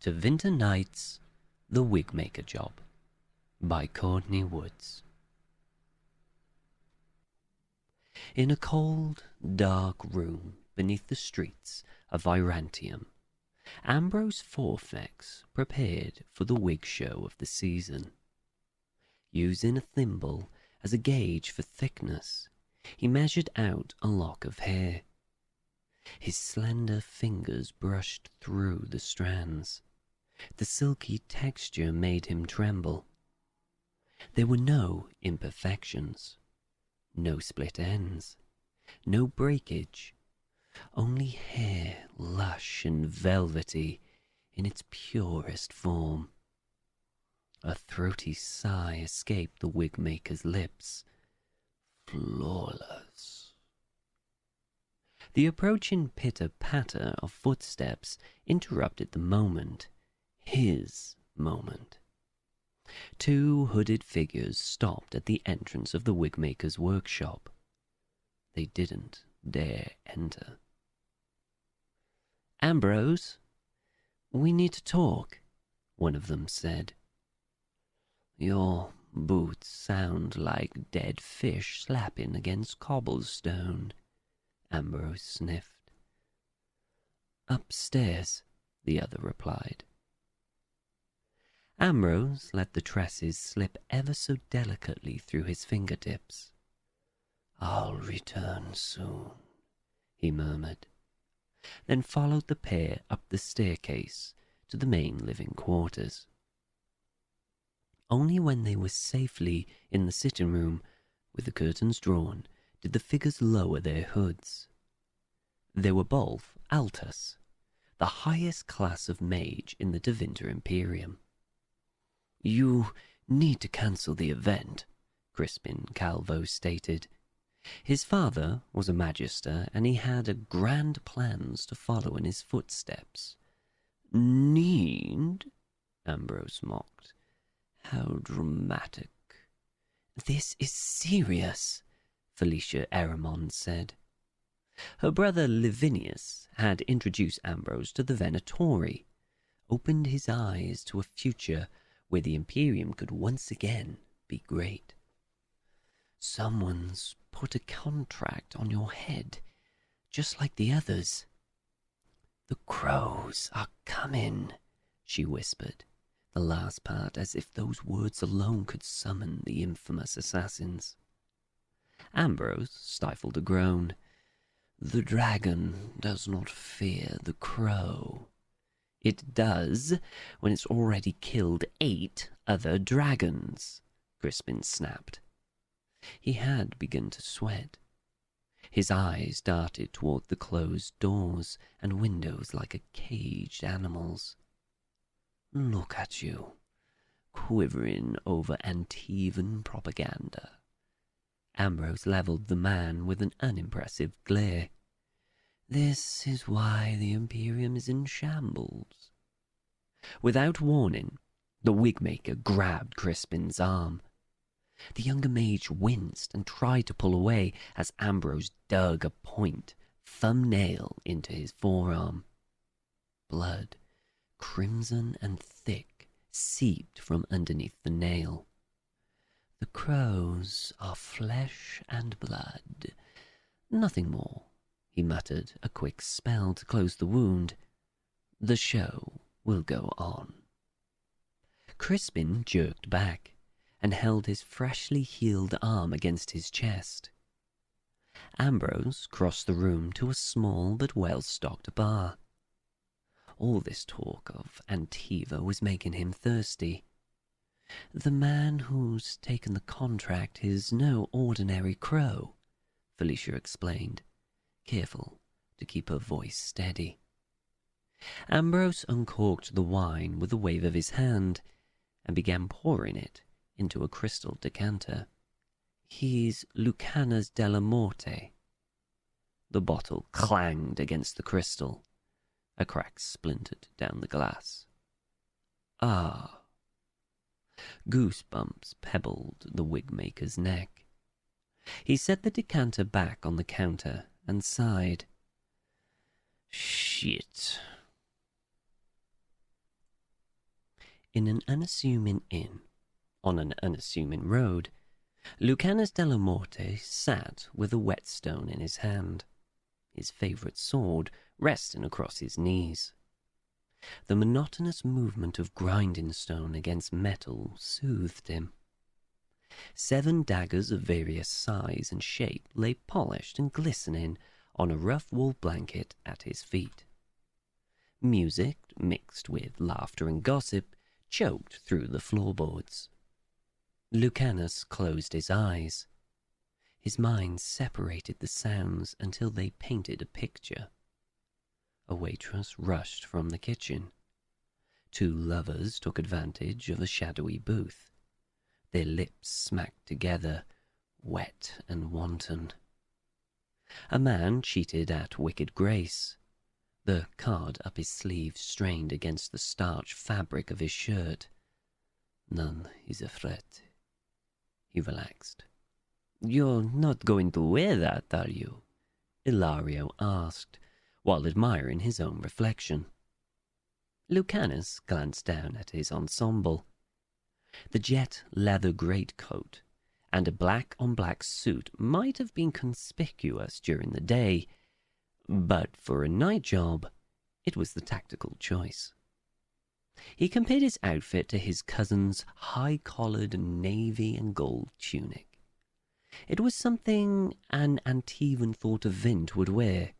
Tevinter Nights, The Wigmaker Job by Courtney Woods. In a cold, dark room beneath the streets of Virantium, Ambrose Forfex prepared for the wig show of the season. Using a thimble as a gauge for thickness, he measured out a lock of hair. His slender fingers brushed through the strands. The silky texture made him tremble. There were no imperfections, no split ends, no breakage, only hair lush and velvety in its purest form. A throaty sigh escaped the wigmaker's lips. Flawless. The approaching pitter-patter of footsteps interrupted the moment. His moment. Two hooded figures stopped at the entrance of the wigmaker's workshop. They didn't dare enter. "Ambrose, we need to talk," one of them said. "Your boots sound like dead fish slapping against cobblestone," Ambrose sniffed. "Upstairs," the other replied. Ambrose let the tresses slip ever so delicately through his fingertips. "I'll return soon," he murmured, then followed the pair up the staircase to the main living quarters. Only when they were safely in the sitting room, with the curtains drawn, did the figures lower their hoods. They were both Altus, the highest class of mage in the Tevinter Imperium. "You need to cancel the event," Crispin Calvo stated. His father was a magister, and he had grand plans to follow in his footsteps. "Need?" Ambrose mocked. "How dramatic." "This is serious," Felicia Aramond said. Her brother Livinius had introduced Ambrose to the Venatori, opened his eyes to a future where the Imperium could once again be great. "Someone's put a contract on your head, just like the others." "The crows are coming," she whispered, the last part as if those words alone could summon the infamous assassins. Ambrose stifled a groan. "The dragon does not fear the crow." "It does when it's already killed 8 other dragons," Crispin snapped. He had begun to sweat. His eyes darted toward the closed doors and windows like a caged animal's. "Look at you, quivering over Antivan propaganda." Ambrose leveled the man with an unimpressive glare. "This is why the Imperium is in shambles." Without warning, the wigmaker grabbed Crispin's arm. The younger mage winced and tried to pull away as Ambrose dug a point thumbnail into his forearm. Blood, crimson and thick, seeped from underneath the nail. "The crows are flesh and blood, nothing more," he muttered a quick spell to close the wound. "The show will go on." Crispin jerked back and held his freshly healed arm against his chest. Ambrose crossed the room to a small but well-stocked bar. All this talk of Antiva was making him thirsty. "The man who's taken the contract is no ordinary crow," Felicia explained, careful to keep her voice steady. Ambrose uncorked the wine with a wave of his hand and began pouring it into a crystal decanter. "He's Lucana's Della Morte." The bottle clanged against the crystal. A crack splintered down the glass. "Ah." Goosebumps pebbled the wigmaker's neck. He set the decanter back on the counter and sighed. "Shit." In an unassuming inn, on an unassuming road, Lucanus de la Morte sat with a whetstone in his hand, his favourite sword resting across his knees. The monotonous movement of grinding stone against metal soothed him. 7 daggers of various size and shape lay polished and glistening on a rough wool blanket at his feet. Music, mixed with laughter and gossip, choked through the floorboards. Lucanus closed his eyes. His mind separated the sounds until they painted a picture. A waitress rushed from the kitchen. 2 lovers took advantage of a shadowy booth. Their lips smacked together, wet and wanton. A man cheated at wicked grace. The card up his sleeve strained against the starched fabric of his shirt. None is a threat. He relaxed. "You're not going to wear that, are you?" Ilario asked, while admiring his own reflection. Lucanus glanced down at his ensemble. The jet leather greatcoat and a black-on-black suit might have been conspicuous during the day, but for a night job, it was the tactical choice. He compared his outfit to his cousin's high-collared navy and gold tunic. It was something an Antivan thought a Vint would wear.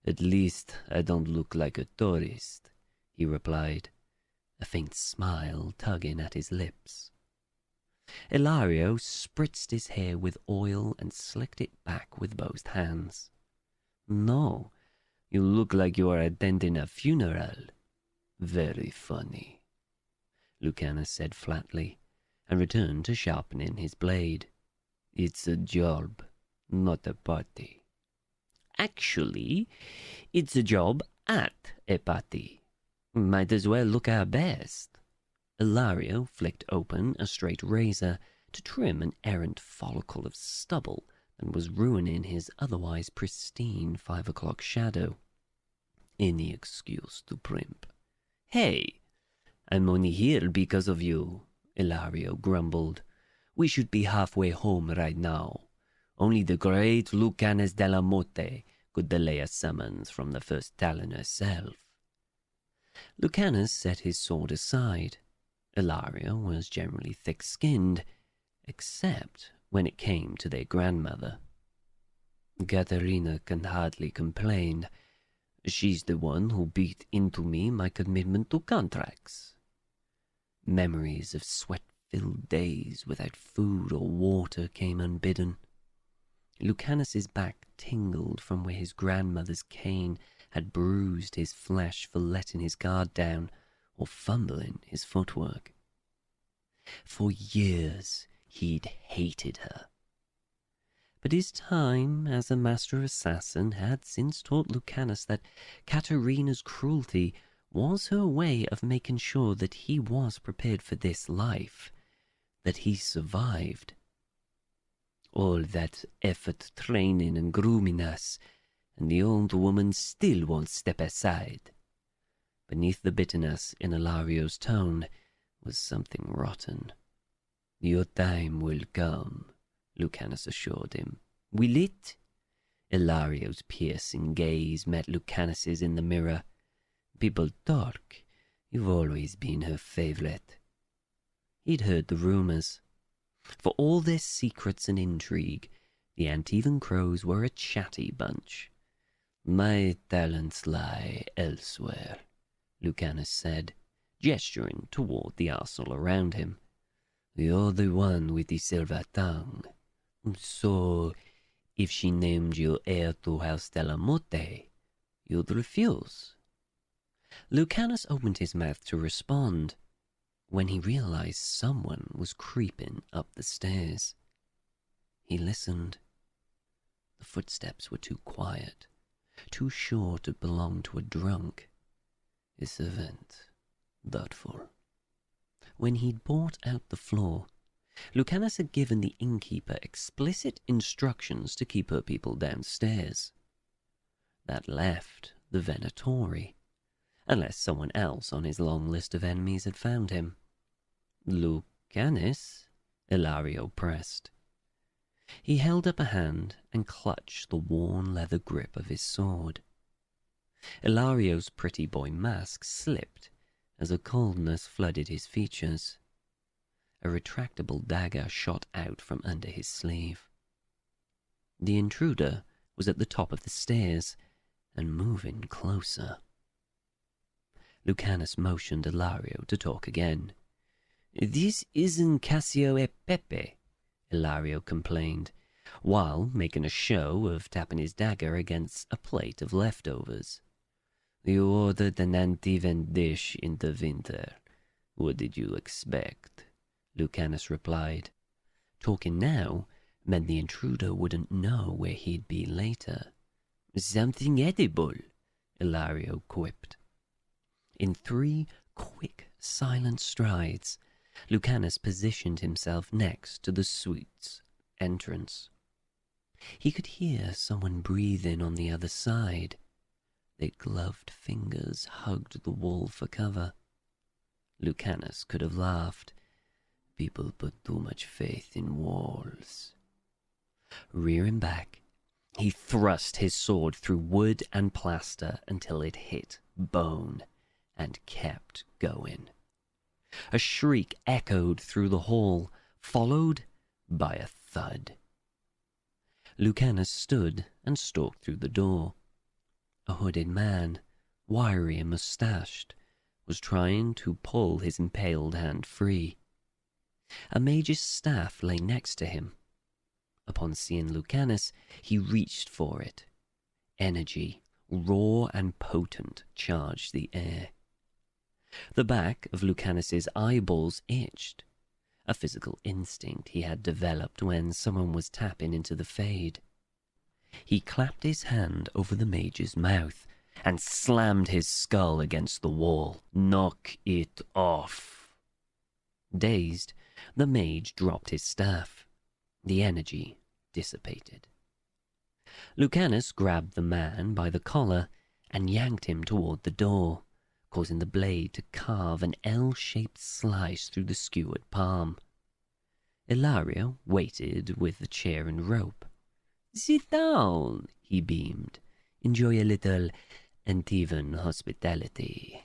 "At least I don't look like a tourist," he replied, a faint smile tugging at his lips. Ilario spritzed his hair with oil and slicked it back with both hands. "No, you look like you are attending a funeral." "Very funny," Lucanus said flatly, and returned to sharpening his blade. "It's a job, not a party." "Actually, it's a job at a party. Might as well look our best." Ilario flicked open a straight razor to trim an errant follicle of stubble that was ruining his otherwise pristine 5 o'clock shadow. "Any excuse to primp." "Hey, I'm only here because of you," Ilario grumbled. "We should be halfway home right now. Only the great Lucanus de la Morte could delay a summons from the first Talon herself." Lucanus set his sword aside. Ilario was generally thick-skinned, except when it came to their grandmother. "Katerina can hardly complain. She's the one who beat into me my commitment to contracts." Memories of sweat-filled days without food or water came unbidden. Lucanus's back tingled from where his grandmother's cane had bruised his flesh for letting his guard down or fumbling his footwork. For years he'd hated her. But his time as a master assassin had since taught Lucanus that Katerina's cruelty was her way of making sure that he was prepared for this life, that he survived. All that effort training and grooming us, and the old woman still won't step aside. Beneath the bitterness in Ilario's tone was something rotten. "Your time will come," Lucanus assured him. "Will it?" Ilario's piercing gaze met Lucanus's in the mirror. "People talk. You've always been her favorite." He'd heard the rumors. For all their secrets and intrigue, the Antivan crows were a chatty bunch. "My talents lie elsewhere," Lucanus said, gesturing toward the arsenal around him. "You're the one with the silver tongue. So, if she named you heir to House de la Morte, you'd refuse?" Lucanus opened his mouth to respond when he realized someone was creeping up the stairs. He listened. The footsteps were too quiet, too sure to belong to a drunk. A servant, thoughtful. When he'd bought out the floor, Lucanus had given the innkeeper explicit instructions to keep her people downstairs. That left the Venatori, unless someone else on his long list of enemies had found him. "Lucanus?" Ilario pressed. He held up a hand and clutched the worn leather grip of his sword. Ilario's pretty boy mask slipped as a coldness flooded his features. A retractable dagger shot out from under his sleeve. The intruder was at the top of the stairs and moving closer. Lucanus motioned Ilario to talk again. "This isn't Cassio e Pepe," Ilario complained, while making a show of tapping his dagger against a plate of leftovers. "You ordered an anti-vent dish in Tevinter. What did you expect?" Lucanus replied. Talking now meant the intruder wouldn't know where he'd be later. "Something edible," Ilario quipped. In 3 quick, silent strides, Lucanus positioned himself next to the suite's entrance. He could hear someone breathing on the other side. Their gloved fingers hugged the wall for cover. Lucanus could have laughed. People put too much faith in walls. Rearing back, he thrust his sword through wood and plaster until it hit bone and kept going. A shriek echoed through the hall, followed by a thud. Lucanus stood and stalked through the door. A hooded man, wiry and mustached, was trying to pull his impaled hand free. A mage's staff lay next to him. Upon seeing Lucanus, he reached for it. Energy, raw and potent, charged the air. The back of Lucanus's eyeballs itched, a physical instinct he had developed when someone was tapping into the fade. He clapped his hand over the mage's mouth and slammed his skull against the wall. "Knock it off." Dazed, the mage dropped his staff. The energy dissipated. Lucanus grabbed the man by the collar and yanked him toward the door, causing the blade to carve an L-shaped slice through the skewered palm. Ilario waited with the chair and rope. "Sit down," he beamed. "Enjoy a little Antivan hospitality."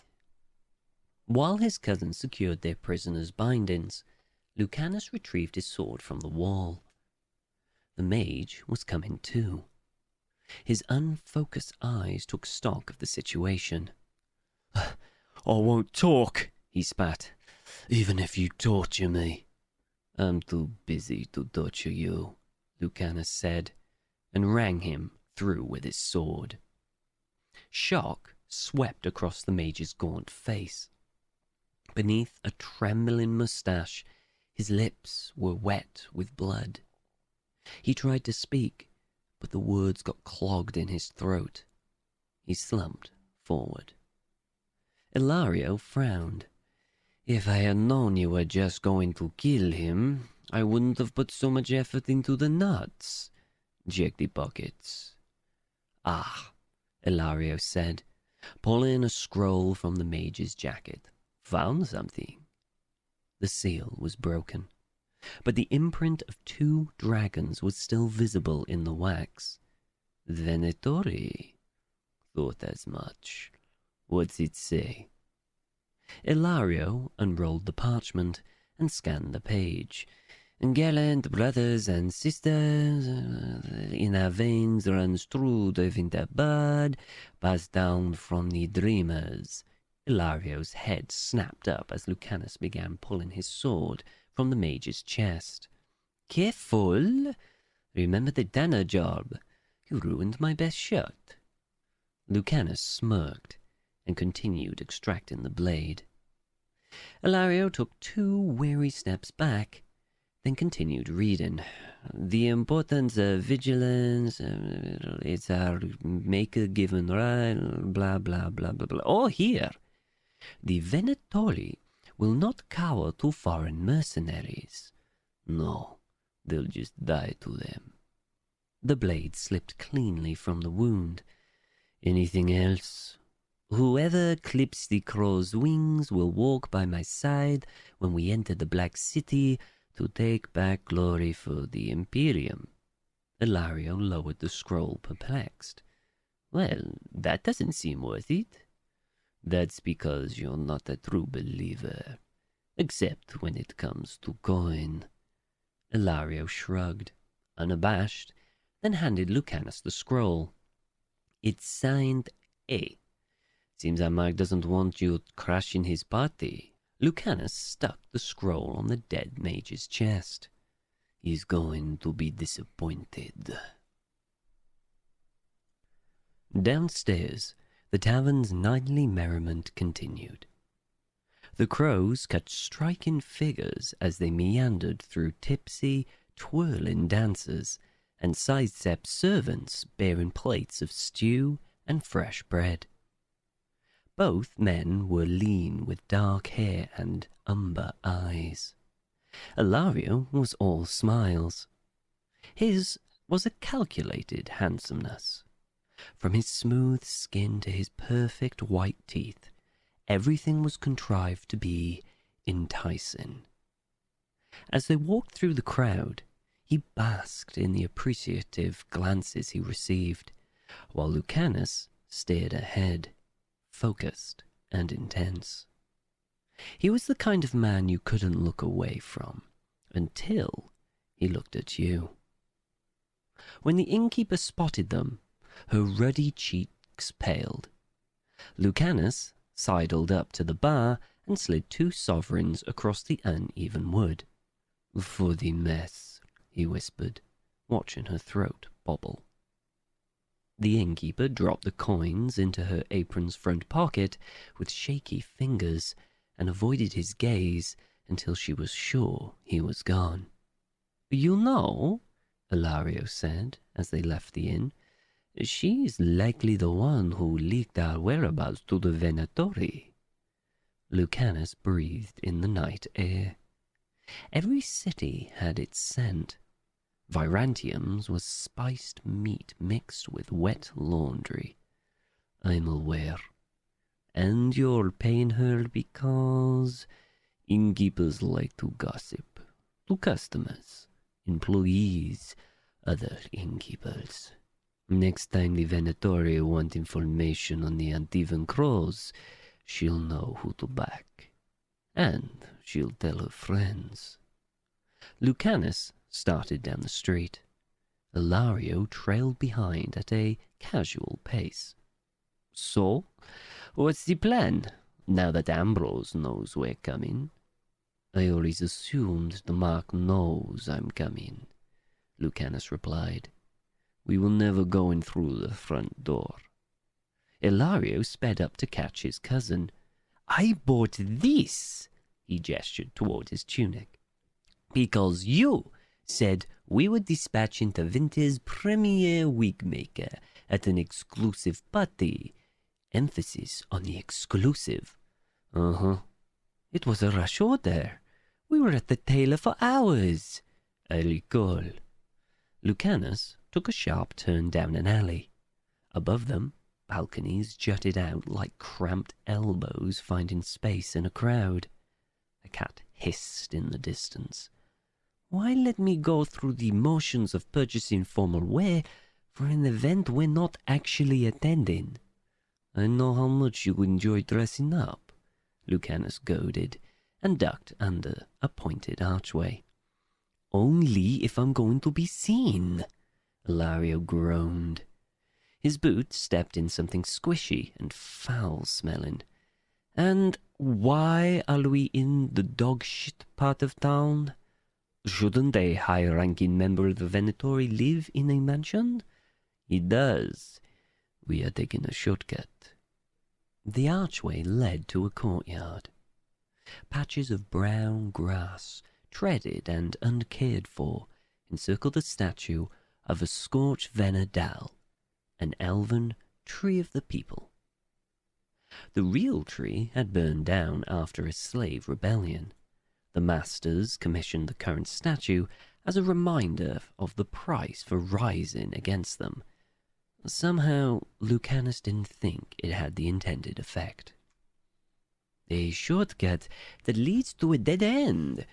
While his cousin secured their prisoner's bindings, Lucanus retrieved his sword from the wall. The mage was coming to. His unfocused eyes took stock of the situation. "I won't talk," he spat, "even if you torture me." "I'm too busy to torture you," Lucanus said, and rang him through with his sword. Shock swept across the mage's gaunt face. Beneath a trembling mustache, his lips were wet with blood. He tried to speak, but the words got clogged in his throat. He slumped forward. Ilario frowned. "If I had known you were just going to kill him, I wouldn't have put so much effort into the nuts. Check the pockets." "Ah," Ilario said, pulling a scroll from the mage's jacket. "Found something." The seal was broken, but the imprint of 2 dragons was still visible in the wax. "Venetori. Thought as much. What's it say?" Ilario unrolled the parchment and scanned the page. "Gallant brothers and sisters, in our veins runs through the winter blood, passed down from the dreamers." Ilario's head snapped up as Lucanus began pulling his sword from the mage's chest. "Careful! Remember the dinner job. You ruined my best shot." Lucanus smirked and continued extracting the blade. Ilario took 2 wary steps back, then continued reading. "The importance of vigilance, it's our maker given right, blah, blah, blah, blah, blah. Oh, here! The Venetori will not cower to foreign mercenaries. No, they'll just die to them." The blade slipped cleanly from the wound. "Anything else?" Whoever clips the crow's wings will walk by my side when we enter the Black City to take back glory for the Imperium." Ilario lowered the scroll, perplexed. "Well, that doesn't seem worth it." "That's because you're not a true believer, except when it comes to coin." Ilario shrugged, unabashed, then handed Lucanus the scroll. "It's signed A. Seems that Mark doesn't want you crashing his party." Lucanus stuck the scroll on the dead mage's chest. "He's going to be disappointed." Downstairs, the tavern's nightly merriment continued. The crows cut striking figures as they meandered through tipsy, twirling dancers and sidestepped servants bearing plates of stew and fresh bread. Both men were lean with dark hair and umber eyes. Ilario was all smiles. His was a calculated handsomeness. From his smooth skin to his perfect white teeth, everything was contrived to be enticing. As they walked through the crowd, he basked in the appreciative glances he received, while Lucanus stared ahead, focused and intense. He was the kind of man you couldn't look away from, until he looked at you. When the innkeeper spotted them, her ruddy cheeks paled. Lucanus sidled up to the bar and slid 2 sovereigns across the uneven wood. "For the mess," he whispered, watching her throat bobble. The innkeeper dropped the coins into her apron's front pocket with shaky fingers and avoided his gaze until she was sure he was gone. "You know," Ilario said as they left the inn, "she's likely the one who leaked our whereabouts to the Venatori." Lucanus breathed in the night air. Every city had its scent. Virantium's was spiced meat mixed with wet laundry. "I'm aware. And you're paying her because innkeepers like to gossip to customers, employees, other innkeepers. Next time the Venatori want information on the Antivan crows, she'll know who to back. And she'll tell her friends." Lucanus started down the street. Ilario trailed behind at a casual pace. "So, what's the plan, now that Ambrose knows we're coming?" "I always assumed the Mark knows I'm coming," Lucanus replied. "We will never go in through the front door." Ilario sped up to catch his cousin. "I bought this," he gestured toward his tunic, "because you said we would dispatch into Tevinter's premier Wigmaker at an exclusive party. Emphasis on the exclusive." "Uh-huh. It was a rush order. We were at the tailor for hours." "I recall." Lucanus took a sharp turn down an alley. Above them, balconies jutted out like cramped elbows finding space in a crowd. A cat hissed in the distance. "Why let me go through the motions of purchasing formal wear for an event we're not actually attending?" "I know how much you enjoy dressing up," Lucanus goaded, and ducked under a pointed archway. "Only if I'm going to be seen," Ilario groaned. His boot stepped in something squishy and foul-smelling. "And why are we in the dog-shit part of town? Shouldn't a high-ranking member of the Venatori live in a mansion?" "He does. We are taking a shortcut." The archway led to a courtyard. Patches of brown grass, treaded and uncared for, encircled the statue of a scorched Venadal, an elven tree of the people. The real tree had burned down after a slave rebellion. The masters commissioned the current statue as a reminder of the price for rising against them. Somehow, Lucanus didn't think it had the intended effect. "A shortcut that leads to a dead end.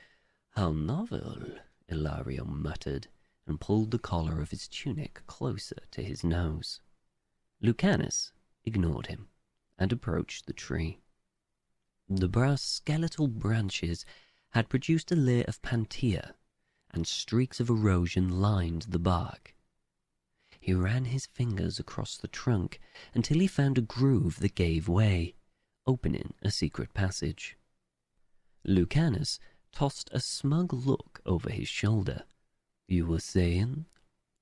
How novel," Ilario muttered, and pulled the collar of his tunic closer to his nose. Lucanus ignored him and approached the tree. The brass skeletal branches had produced a layer of pantea, and streaks of erosion lined the bark. He ran his fingers across the trunk until he found a groove that gave way, opening a secret passage. Lucanus tossed a smug look over his shoulder. "You were saying?"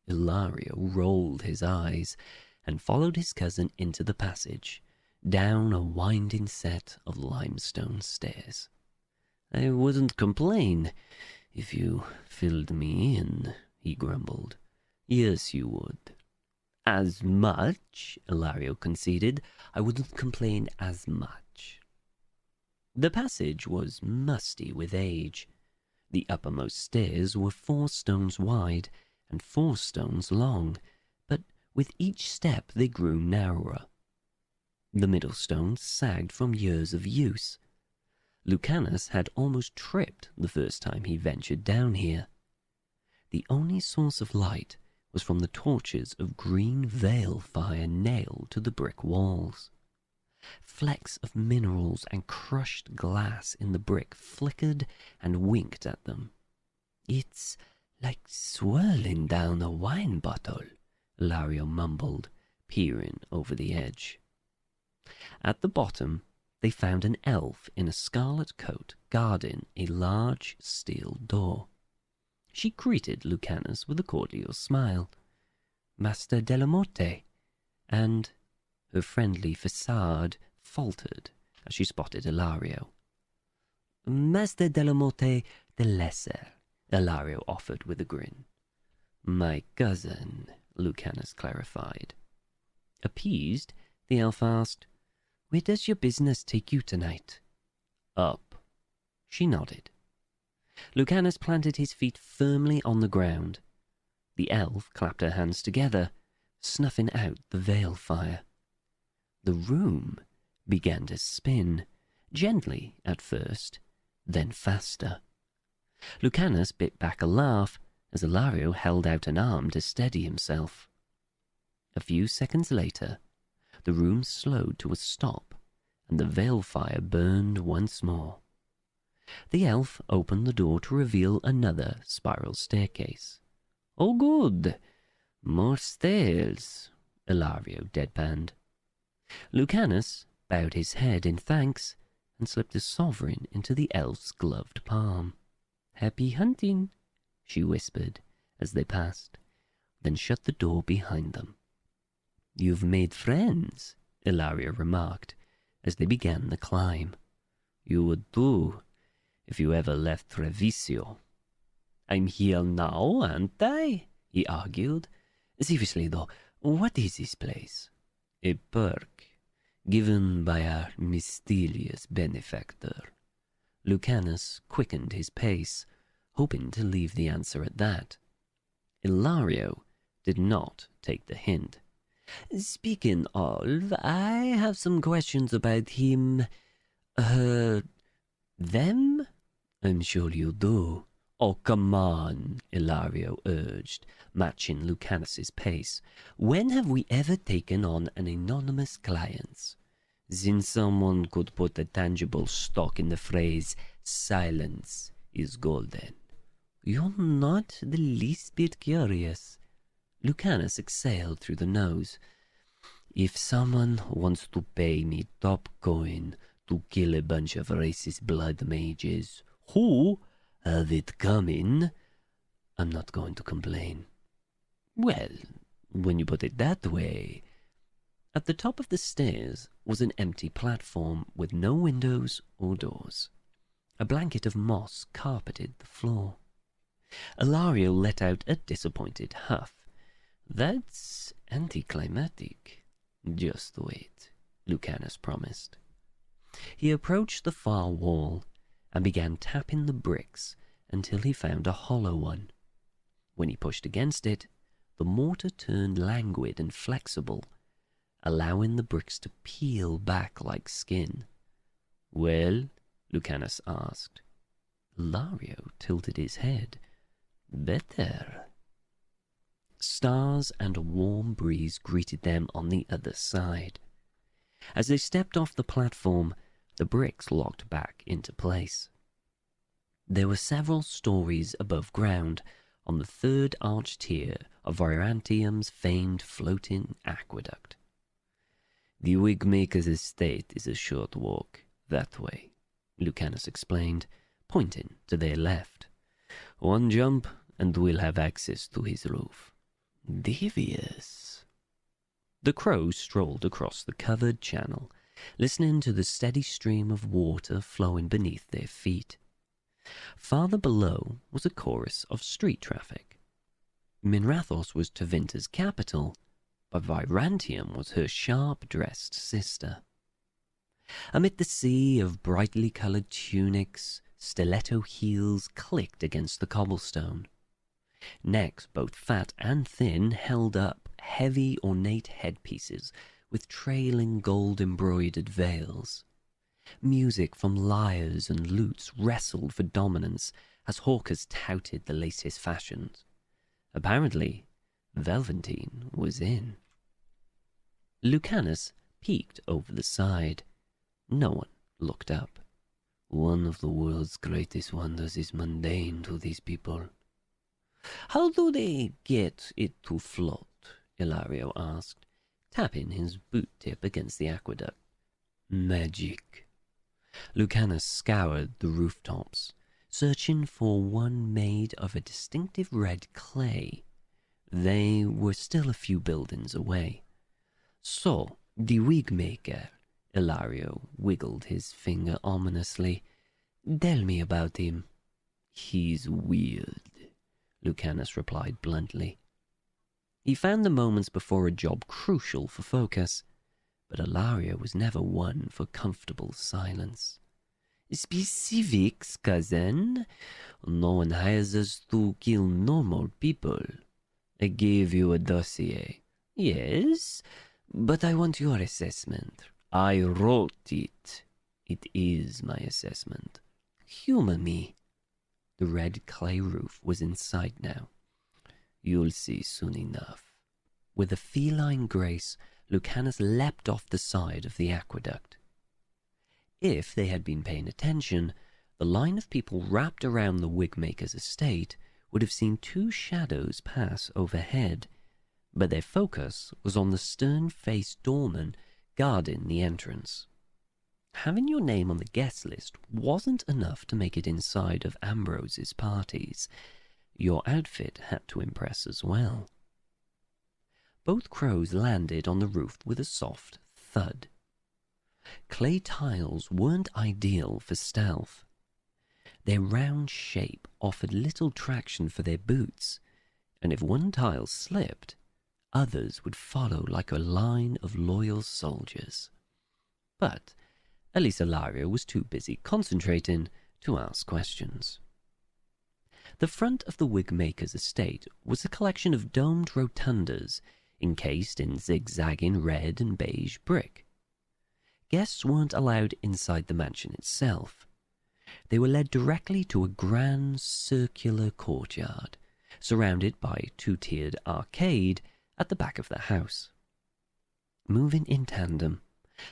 Ilario rolled his eyes and followed his cousin into the passage, down a winding set of limestone stairs. "I wouldn't complain if you filled me in," he grumbled. "Yes, you would." "As much," Ilario conceded. "I wouldn't complain as much." The passage was musty with age. The uppermost stairs were 4 stones wide and 4 stones long, but with each step they grew narrower. The middle stones sagged from years of use. Lucanus had almost tripped the first time he ventured down here. The only source of light was from the torches of green veil fire nailed to the brick walls. Flecks of minerals and crushed glass in the brick flickered and winked at them. "It's like swirling down a wine bottle," Ilario mumbled, peering over the edge. At the bottom, they found an elf in a scarlet coat guarding a large steel door. She greeted Lucanus with a cordial smile. "Master Delamotte," and her friendly facade faltered as she spotted Ilario. "Master Delamotte the Lesser," Ilario offered with a grin. "My cousin," Lucanus clarified. Appeased, the elf asked, "Where does your business take you tonight?" "Up." She nodded. Lucanus planted his feet firmly on the ground. The elf clapped her hands together, snuffing out the veil fire. The room began to spin, gently at first, then faster. Lucanus bit back a laugh as Ilario held out an arm to steady himself. A few seconds later, the room slowed to a stop, and the veil fire burned once more. The elf opened the door to reveal another spiral staircase. "Oh, good! More stairs," Ilario deadpanned. Lucanus bowed his head in thanks and slipped a sovereign into the elf's gloved palm. "Happy hunting," she whispered as they passed, then shut the door behind them. "You've made friends," Ilario remarked as they began the climb. "You would too, if you ever left Treviso." "I'm here now, aren't I?" he argued. "Seriously though, what is this place?" "A perk, given by our mysterious benefactor." Lucanus quickened his pace, hoping to leave the answer at that. Ilario did not take the hint. "Speaking of, I have some questions about him, her, them?" "I'm sure you do." "Oh, come on," Ilario urged, matching Lucanus's pace. "When have we ever taken on an anonymous client? Then someone could put a tangible stock in the phrase, 'silence is golden.'" "You're not the least bit curious." Lucanus exhaled through the nose. "If someone wants to pay me top coin to kill a bunch of racist blood mages who have it coming, I'm not going to complain." "Well, when you put it that way." At the top of the stairs was an empty platform with no windows or doors. A blanket of moss carpeted the floor. Ilario let out a disappointed huff. "That's anticlimactic." "Just wait," Lucanus promised. He approached the far wall and began tapping the bricks until he found a hollow one. When he pushed against it, the mortar turned languid and flexible, allowing the bricks to peel back like skin. "Well?" Lucanus asked. Ilario tilted his head. "Better." Stars and a warm breeze greeted them on the other side. As they stepped off the platform, the bricks locked back into place. There were several stories above ground on the third arch tier of Virantium's famed floating aqueduct. "The Wigmaker's estate is a short walk that way," Lucanus explained, pointing to their left. "One jump, and we'll have access to his roof." "Devious." The crows strolled across the covered channel, listening to the steady stream of water flowing beneath their feet. Farther below was a chorus of street traffic. Minrathos was Tevinter's capital, but Virantium was her sharp-dressed sister. Amid the sea of brightly colored tunics, stiletto heels clicked against the cobblestone. Necks, both fat and thin, held up heavy, ornate headpieces with trailing gold-embroidered veils. Music from lyres and lutes wrestled for dominance as hawkers touted the latest fashions. Apparently, Velveteen was in. Lucanus peeked over the side. No one looked up. "One of the world's greatest wonders is mundane to these people." "How do they get it to float?" Ilario asked, tapping his boot tip against the aqueduct. "Magic." Lucanus scoured the rooftops, searching for one made of a distinctive red clay. They were still a few buildings away. "So, the Wigmaker," Ilario wiggled his finger ominously. "Tell me about him." "He's weird," Lucanus replied bluntly. He found the moments before a job crucial for focus, but Ilario was never one for comfortable silence. "Specifics, cousin? No one hires us to kill normal people. I gave you a dossier." "Yes, but I want your assessment." "I wrote it. It is my assessment." "Humor me." The red clay roof was in sight now. "You'll see soon enough." With a feline grace, Lucanus leapt off the side of the aqueduct. If they had been paying attention, the line of people wrapped around the Wigmaker's estate would have seen two shadows pass overhead, but their focus was on the stern-faced doorman guarding the entrance. Having your name on the guest list wasn't enough to make it inside of Ambrose's parties. Your outfit had to impress as well. Both crows landed on the roof with a soft thud. Clay tiles weren't ideal for stealth. Their round shape offered little traction for their boots, and if one tile slipped, others would follow like a line of loyal soldiers. But at least Ilario was too busy concentrating to ask questions. The front of the Wigmaker's estate was a collection of domed rotundas encased in zigzagging red and beige brick. Guests weren't allowed inside the mansion itself. They were led directly to a grand circular courtyard, surrounded by a two-tiered arcade at the back of the house. Moving in tandem,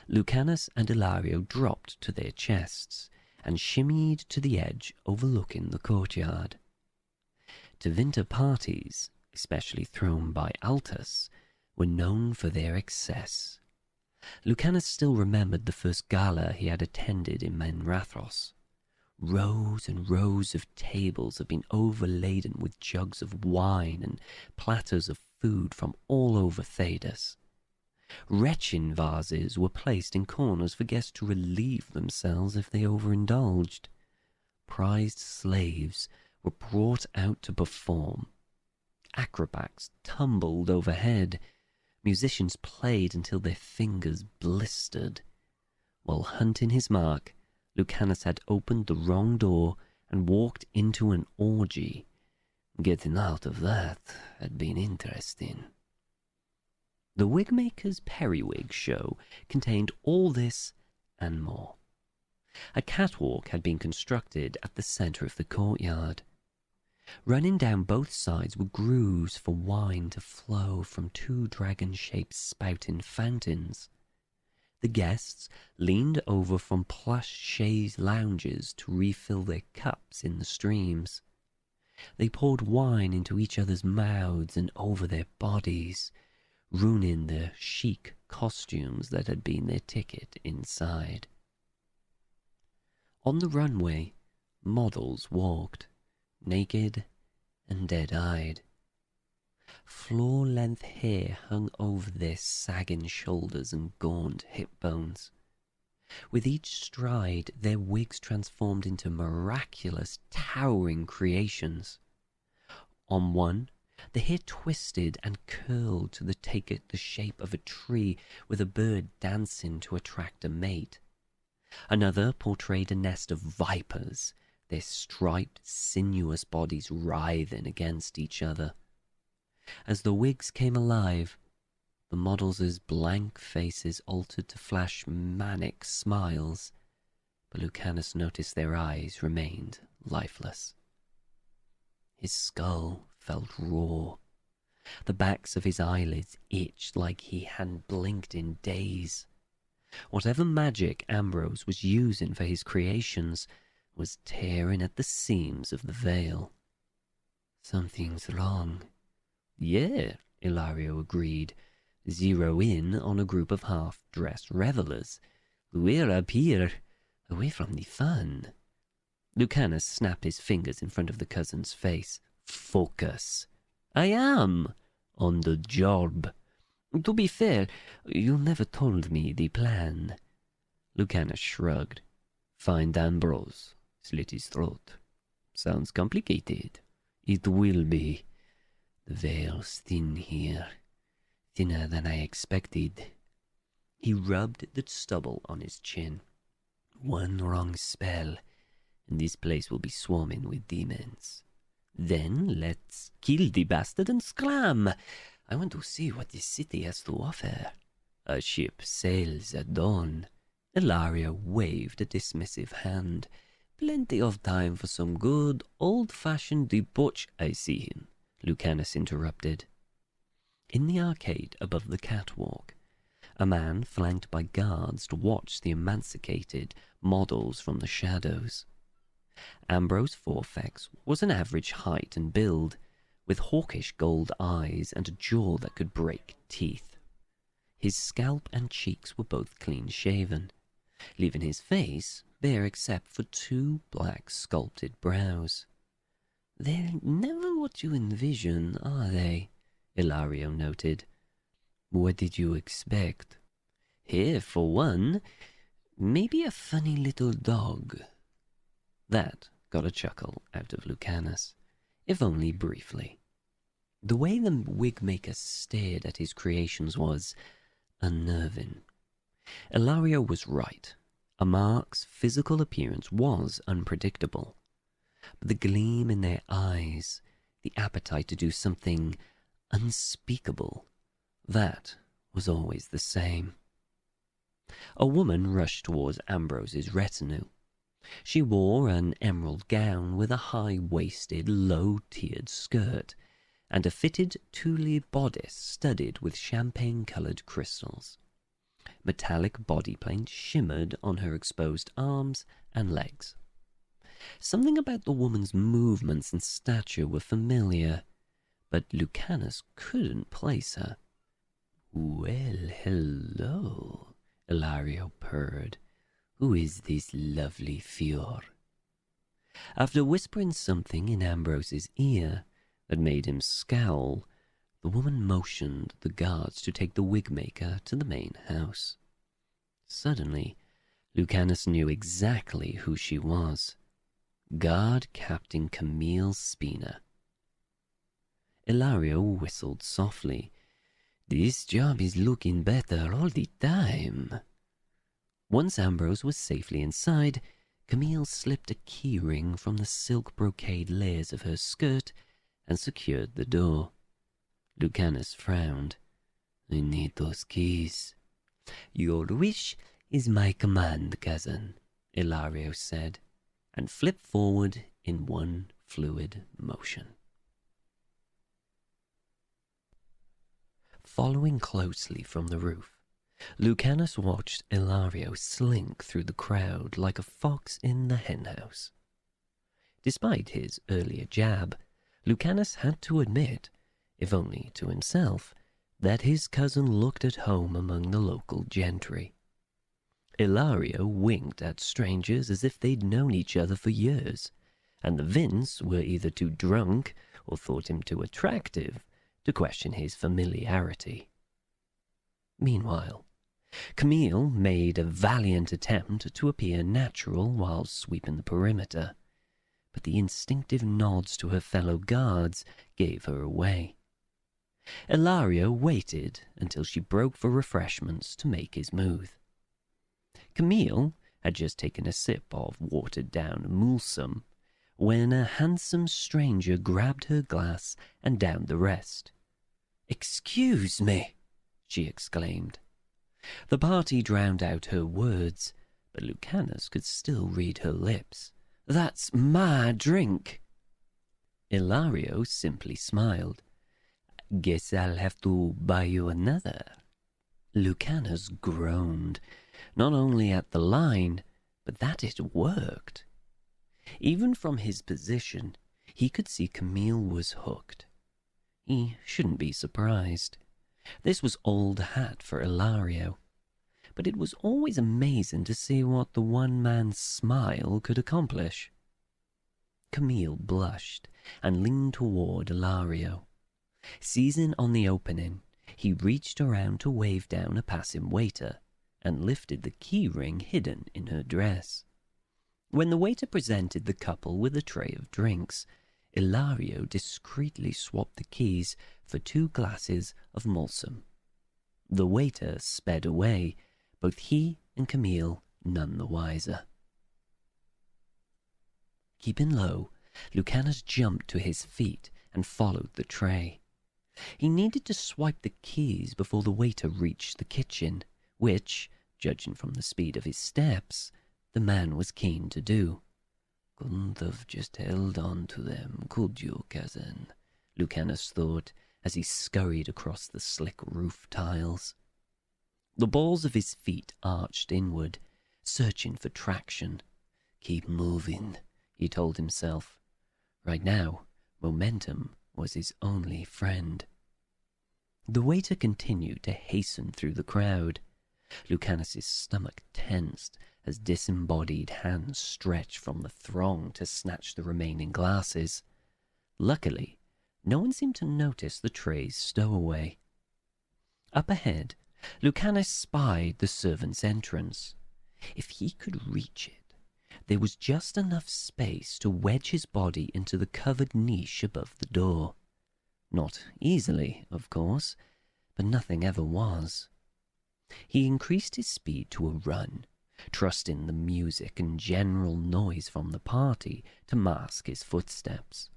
Lucanus and Ilario dropped to their chests and shimmied to the edge overlooking the courtyard. Tevinter parties, especially thrown by Altus, were known for their excess. Lucanus still remembered the first gala he had attended in Minrathos. Rows and rows of tables had been overladen with jugs of wine and platters of food from all over Thedas. Retching vases were placed in corners for guests to relieve themselves if they overindulged. Prized slaves were brought out to perform. Acrobats tumbled overhead. Musicians played until their fingers blistered. While hunting his mark, Lucanus had opened the wrong door and walked into an orgy. Getting out of that had been interesting. The Wigmaker's periwig show contained all this and more. A catwalk had been constructed at the center of the courtyard. Running down both sides were grooves for wine to flow from two dragon-shaped spouting fountains. The guests leaned over from plush chaise lounges to refill their cups in the streams. They poured wine into each other's mouths and over their bodies, ruining the chic costumes that had been their ticket inside. On the runway, models walked, naked and dead-eyed. Floor-length hair hung over their sagging shoulders and gaunt hip bones. With each stride, their wigs transformed into miraculous, towering creations. On one, the hair twisted and curled to take it the shape of a tree with a bird dancing to attract a mate. Another portrayed a nest of vipers, their striped, sinuous bodies writhing against each other. As the wigs came alive, the models' blank faces altered to flash manic smiles, but Lucanus noticed their eyes remained lifeless. His skull felt raw. The backs of his eyelids itched like he hadn't blinked in days. Whatever magic Ambrose was using for his creations was tearing at the seams of the veil. Something's wrong. Yeah, Ilario agreed. Zero in on a group of half-dressed revelers. We're up here, away from the fun. Lucanus snapped his fingers in front of the cousin's face. Focus. I am on the job. To be fair, you never told me the plan. Lucanus shrugged. Find Ambrose, slit his throat. Sounds complicated. It will be. The veil's thin here. Thinner than I expected. He rubbed the stubble on his chin. One wrong spell, and this place will be swarming with demons. Then let's kill the bastard and scram. I want to see what this city has to offer. A ship sails at dawn. Ilaria waved a dismissive hand. Plenty of time for some good, old-fashioned debauch, I see him, Lucanus interrupted. In the arcade above the catwalk, a man flanked by guards watched the emancipated models from the shadows. Ambrose Forfax was an average height and build, with hawkish gold eyes and a jaw that could break teeth. His scalp and cheeks were both clean-shaven, leaving his face bare except for two black sculpted brows. They're never what you envision, are they? Ilario noted. What did you expect? Here, for one, maybe a funny little dog. That got a chuckle out of Lucanus, if only briefly. The way the Wigmaker stared at his creations was unnerving. Ilario was right. Amark's physical appearance was unpredictable. But the gleam in their eyes, the appetite to do something unspeakable, that was always the same. A woman rushed towards Ambrose's retinue. She wore an emerald gown with a high-waisted, low-tiered skirt and a fitted tulle bodice studded with champagne-coloured crystals. Metallic body paint shimmered on her exposed arms and legs. Something about the woman's movements and stature were familiar, but Lucanus couldn't place her. Well, hello, Ilario purred. Who is this lovely Fior? After whispering something in Ambrose's ear that made him scowl, the woman motioned the guards to take the Wigmaker to the main house. Suddenly, Lucanus knew exactly who she was. Guard Captain Camille Spina. Ilario whistled softly. This job is looking better all the time. Once Ambrose was safely inside, Camille slipped a keyring from the silk brocade layers of her skirt and secured the door. Lucanus frowned. "I need those keys." "Your wish is my command, cousin," Ilario said, and flipped forward in one fluid motion. Following closely from the roof, Lucanus watched Ilario slink through the crowd like a fox in the henhouse. Despite his earlier jab, Lucanus had to admit, if only to himself, that his cousin looked at home among the local gentry. Ilario winked at strangers as if they'd known each other for years, and the Vince were either too drunk or thought him too attractive to question his familiarity. Meanwhile, Camille made a valiant attempt to appear natural while sweeping the perimeter, but the instinctive nods to her fellow guards gave her away. Ilario waited until she broke for refreshments to make his move. Camille had just taken a sip of watered-down Mulsum when a handsome stranger grabbed her glass and downed the rest. "Excuse me," she exclaimed. The party drowned out her words, but Lucanus could still read her lips. "That's my drink." Ilario simply smiled. "Guess I'll have to buy you another." Lucanus groaned, not only at the line, but that it worked. Even from his position, he could see Camille was hooked. He shouldn't be surprised. This was old hat for Ilario, but it was always amazing to see what the one-man smile could accomplish. Camille blushed and leaned toward Ilario. Seizing on the opening, he reached around to wave down a passing waiter and lifted the key ring hidden in her dress. When the waiter presented the couple with a tray of drinks, Ilario discreetly swapped the keys for 2 glasses of Mulsum. The waiter sped away, both he and Camille none the wiser. Keeping low, Lucanus jumped to his feet and followed the tray. He needed to swipe the keys before the waiter reached the kitchen, which, judging from the speed of his steps, the man was keen to do. "Couldn't have just held on to them, could you, cousin?" Lucanus thought as he scurried across the slick roof tiles. The balls of his feet arched inward, searching for traction. "Keep moving," he told himself. Right now, momentum was his only friend. The waiter continued to hasten through the crowd. Lucanus's stomach tensed as disembodied hands stretched from the throng to snatch the remaining glasses. Luckily, no one seemed to notice the tray's stowaway. Up ahead, Lucanus spied the servants' entrance. If he could reach it, there was just enough space to wedge his body into the covered niche above the door. Not easily, of course, but nothing ever was. He increased his speed to a run, trusting the music and general noise from the party to mask his footsteps.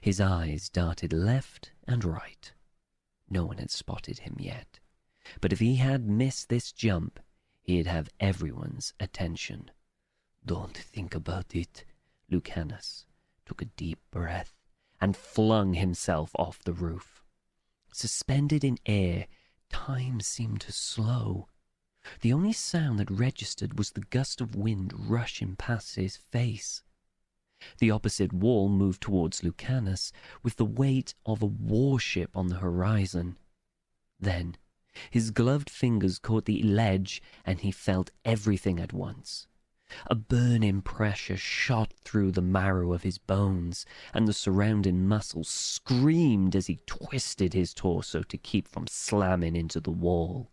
His eyes darted left and right. No one had spotted him yet, but if he had missed this jump, he'd have everyone's attention. "Don't think about it." Lucanus took a deep breath and flung himself off the roof. Suspended in air, time seemed to slow. The only sound that registered was the gust of wind rushing past his face. The opposite wall moved towards Lucanus with the weight of a warship on the horizon. Then his gloved fingers caught the ledge and he felt everything at once. A burning pressure shot through the marrow of his bones, and the surrounding muscles screamed as he twisted his torso to keep from slamming into the wall.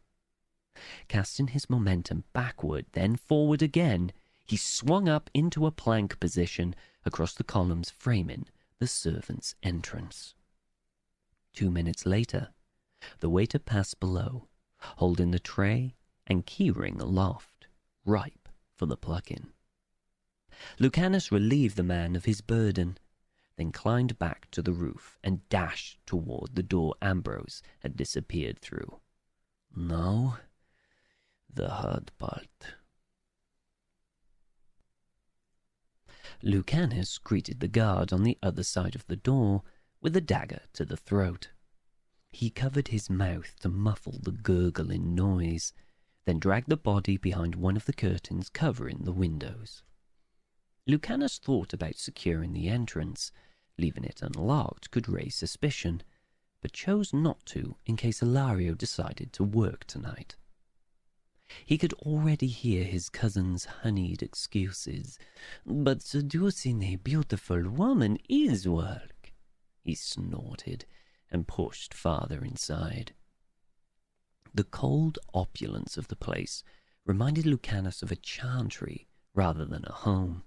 Casting his momentum backward, then forward again, he swung up into a plank position across the columns framing the servants' entrance. 2 minutes later, the waiter passed below, holding the tray and keyring aloft, ripe for the plucking. Lucanus relieved the man of his burden. then climbed back to the roof and dashed toward the door Ambrose had disappeared through. Now, the hard part. Lucanus greeted the guard on the other side of the door with a dagger to the throat. He covered his mouth to muffle the gurgling noise, then dragged the body behind one of the curtains covering the windows. Lucanus thought about securing the entrance. Leaving it unlocked could raise suspicion, but chose not to in case Ilario decided to work tonight. He could already hear his cousin's honeyed excuses. "But seducing a beautiful woman is work," he snorted and pushed farther inside. The cold opulence of the place reminded Lucanus of a chantry rather than a home.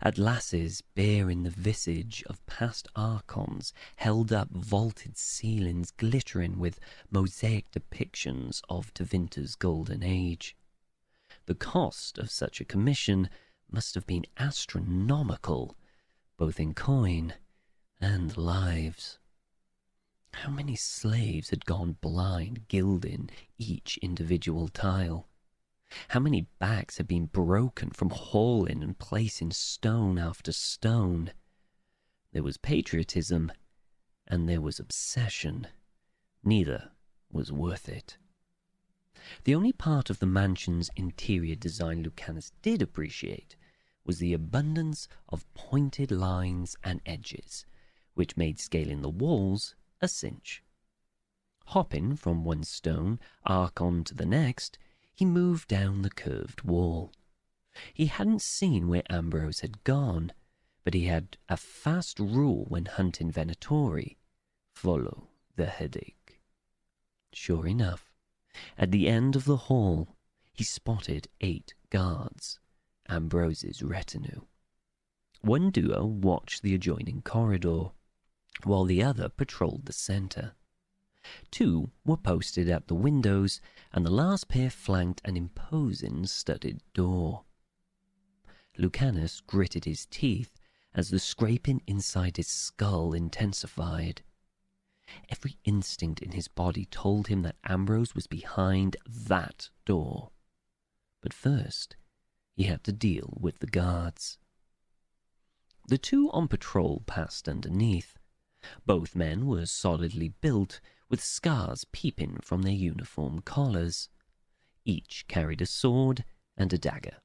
Atlases bearing the visage of past archons held up vaulted ceilings glittering with mosaic depictions of Tevinter's golden age. The cost of such a commission must have been astronomical, both in coin and lives. How many slaves had gone blind gilding each individual tile? How many backs had been broken from hauling and placing stone after stone? There was patriotism, and there was obsession. Neither was worth it. The only part of the mansion's interior design Lucanus did appreciate was the abundance of pointed lines and edges, which made scaling the walls a cinch. Hopping from one stone archon to the next, he moved down the curved wall. He hadn't seen where Ambrose had gone, but he had a fast rule when hunting Venatori: follow the headache. Sure enough, at the end of the hall, he spotted 8 guards, Ambrose's retinue. One duo watched the adjoining corridor, while the other patrolled the center. 2 were posted at the windows, and the last pair flanked an imposing studded door. Lucanus gritted his teeth as the scraping inside his skull intensified. Every instinct in his body told him that Ambrose was behind that door. But first, he had to deal with the guards. The 2 on patrol passed underneath. Both men were solidly built, with scars peeping from their uniform collars. Each carried a sword and a dagger.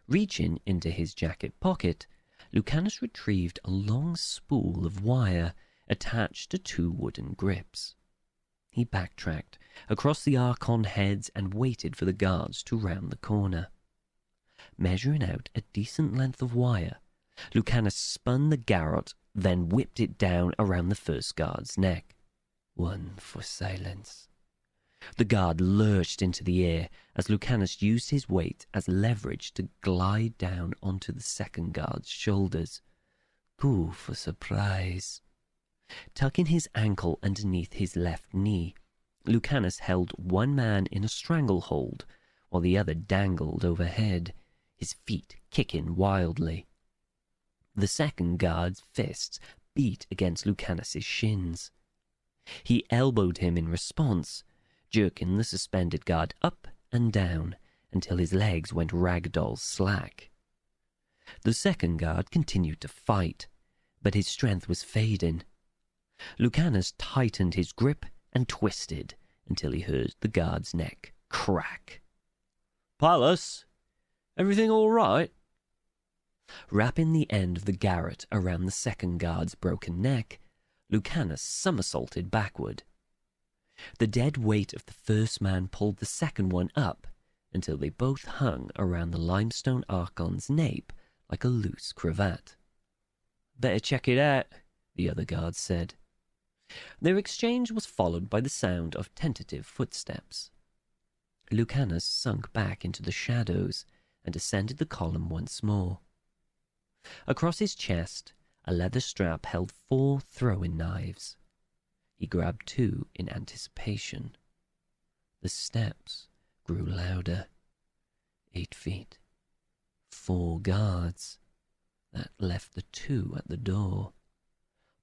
Reaching into his jacket pocket, Lucanus retrieved a long spool of wire attached to 2 wooden grips. He backtracked across the archon heads and waited for the guards to round the corner. Measuring out a decent length of wire, Lucanus spun the garrote, then whipped it down around the first guard's neck. One for silence. The guard lurched into the air as Lucanus used his weight as leverage to glide down onto the second guard's shoulders. 2 for surprise. Tucking his ankle underneath his left knee, Lucanus held one man in a stranglehold while the other dangled overhead, his feet kicking wildly. The second guard's fists beat against Lucanus's shins. He elbowed him in response, jerking the suspended guard up and down until his legs went ragdoll slack. The second guard continued to fight, but his strength was fading. Lucanus tightened his grip and twisted until he heard the guard's neck crack. "Pallas, everything all right?" Wrapping the end of the garrote around the second guard's broken neck, Lucanus somersaulted backward. The dead weight of the first man pulled the second one up until they both hung around the limestone archon's nape like a loose cravat. "Better check it out," the other guard said. Their exchange was followed by the sound of tentative footsteps. Lucanus sunk back into the shadows and ascended the column once more. Across his chest, a leather strap held 4 throwing knives. He grabbed 2 in anticipation. The steps grew louder. 8 feet. 4 guards. that left the two at the door.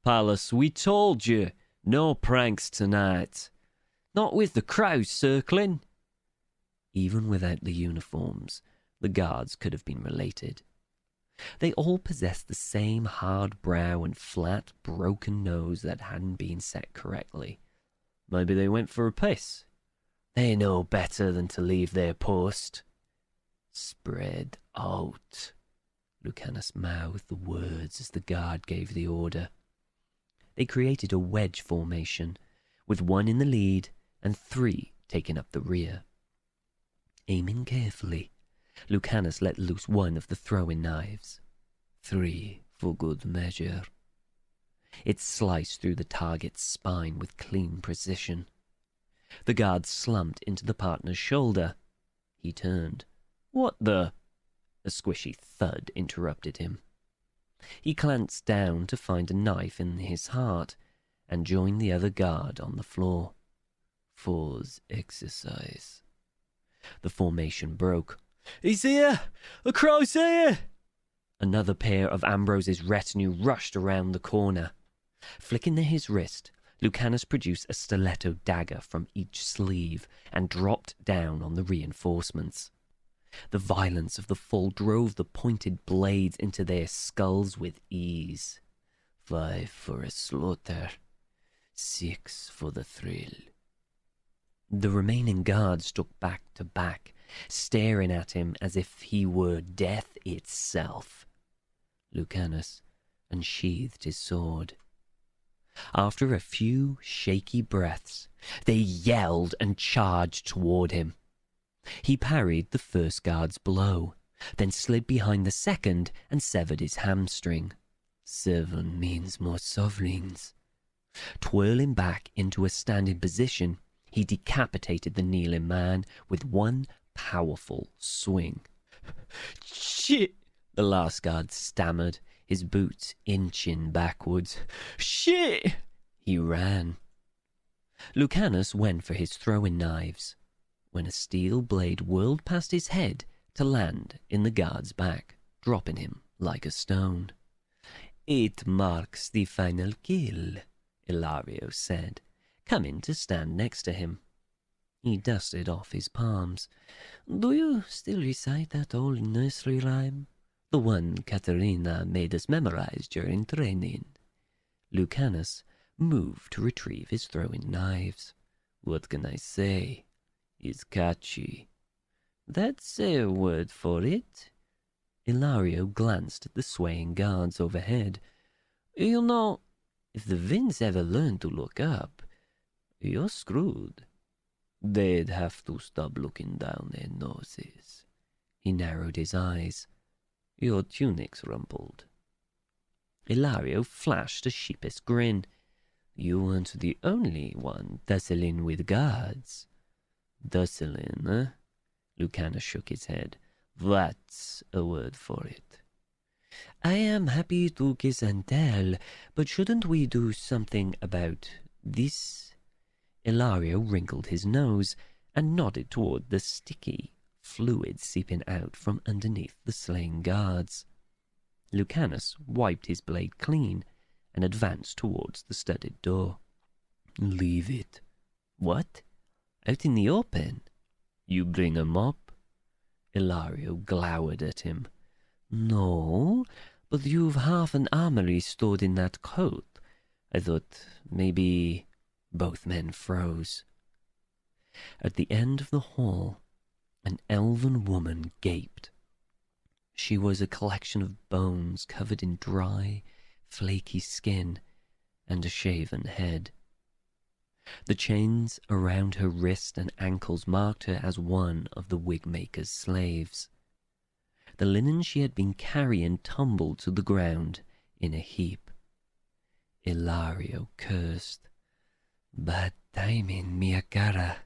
"Pallas, we told you, no pranks tonight. Not with the crows circling." Even without the uniforms, the guards could have been related. They all possessed the same hard brow and flat, broken nose that hadn't been set correctly. Maybe they went for a piss. They know better than to leave their post. "Spread out." Lucanus mouthed the words as the guard gave the order. They created a wedge formation, with one in the lead and 3 taking up the rear. Aiming carefully, Lucanus let loose one of the throwing knives. 3 for good measure. It sliced through the target's spine with clean precision. The guard slumped into the partner's shoulder. He turned. "What the—" A squishy thud interrupted him. He glanced down to find a knife in his heart and joined the other guard on the floor. For's exercise. The formation broke. "He's here! A crow's here!" Another pair of Ambrose's retinue rushed around the corner. Flicking his wrist, Lucanus produced a stiletto dagger from each sleeve and dropped down on the reinforcements. The violence of the fall drove the pointed blades into their skulls with ease. 5 for a slaughter, 6 for the thrill. The remaining guards stuck back to back, staring at him as if he were death itself. Lucanus unsheathed his sword. After a few shaky breaths, they yelled and charged toward him. He parried the first guard's blow, then slid behind the second and severed his hamstring. 7 means more sovereigns. Twirling back into a standing position, he decapitated the kneeling man with one powerful swing. "Shit!" the last guard stammered, his boots inching backwards. "Shit!" He ran. Lucanus went for his throwing knives, when a steel blade whirled past his head to land in the guard's back, dropping him like a stone. "It marks the final kill," Ilario said, coming to stand next to him. He dusted off his palms. "Do you still recite that old nursery rhyme? The one Katerina made us memorize during training." Lucanus moved to retrieve his throwing knives. "What can I say? It's catchy." "That's a word for it." Ilario glanced at the swaying guards overhead. "You know, if the winds ever learn to look up, you're screwed. They'd have to stop looking down their noses." He narrowed his eyes. "Your tunic's rumpled." Ilario flashed a sheepish grin. "You weren't the only one tussling with guards." "Tussling, eh?" Lucanus shook his head. "That's a word for it." "I am happy to kiss and tell, but shouldn't we do something about this?" Ilario wrinkled his nose and nodded toward the sticky fluid seeping out from underneath the slain guards. Lucanus wiped his blade clean and advanced towards the studded door. "Leave it." "What? Out in the open?" "You bring 'em up?" Ilario glowered at him. "No, but you've half an armory stored in that coat. I thought maybe—" Both men froze. At the end of the hall, an elven woman gaped. She was a collection of bones covered in dry, flaky skin and a shaven head. The chains around her wrist and ankles marked her as one of the Wigmaker's slaves. The linen she had been carrying tumbled to the ground in a heap. Ilario cursed. "Bad timing, mia cara."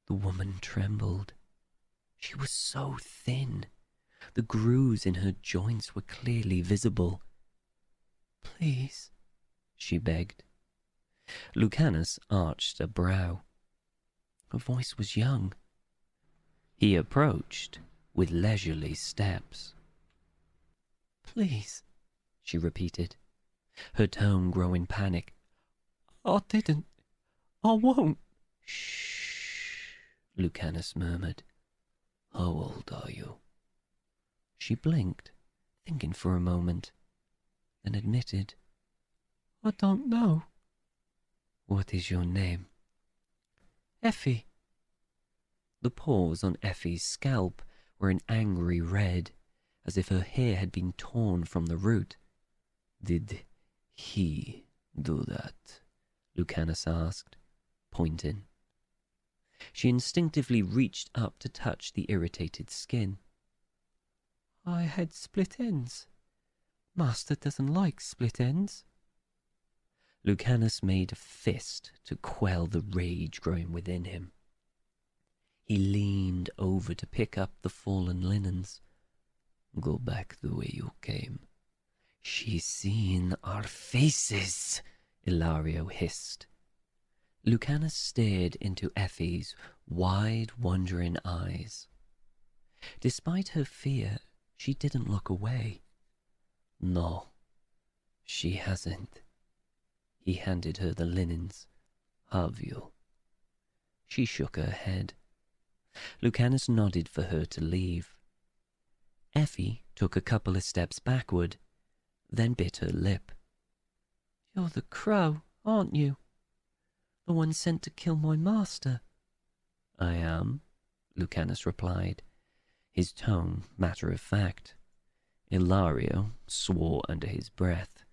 The woman trembled. She was so thin. The grooves in her joints were clearly visible. "Please," she begged. Lucanus arched a brow. Her voice was young. He approached with leisurely steps. Please, she repeated, her tone growing panic. I didn't. I won't. Shh, Lucanus murmured. How old are you? She blinked, thinking for a moment, then admitted. I don't know. What is your name? Effie. The pores on Effie's scalp were an angry red, as if her hair had been torn from the root. Did he do that? Lucanus asked, pointing. She instinctively reached up to touch the irritated skin. I had split ends. Master doesn't like split ends. Lucanus made a fist to quell the rage growing within him. He leaned over to pick up the fallen linens. Go back the way you came. She's seen our faces, Ilario hissed. Lucanus stared into Effie's wide, wondering eyes. Despite her fear, she didn't look away. No, she hasn't. He handed her the linens. Have you? She shook her head. Lucanus nodded for her to leave. Effie took a couple of steps backward, then bit her lip. You're the crow, aren't you? The one sent to kill my master. I am, Lucanus replied, his tone matter of fact. Ilario swore under his breath.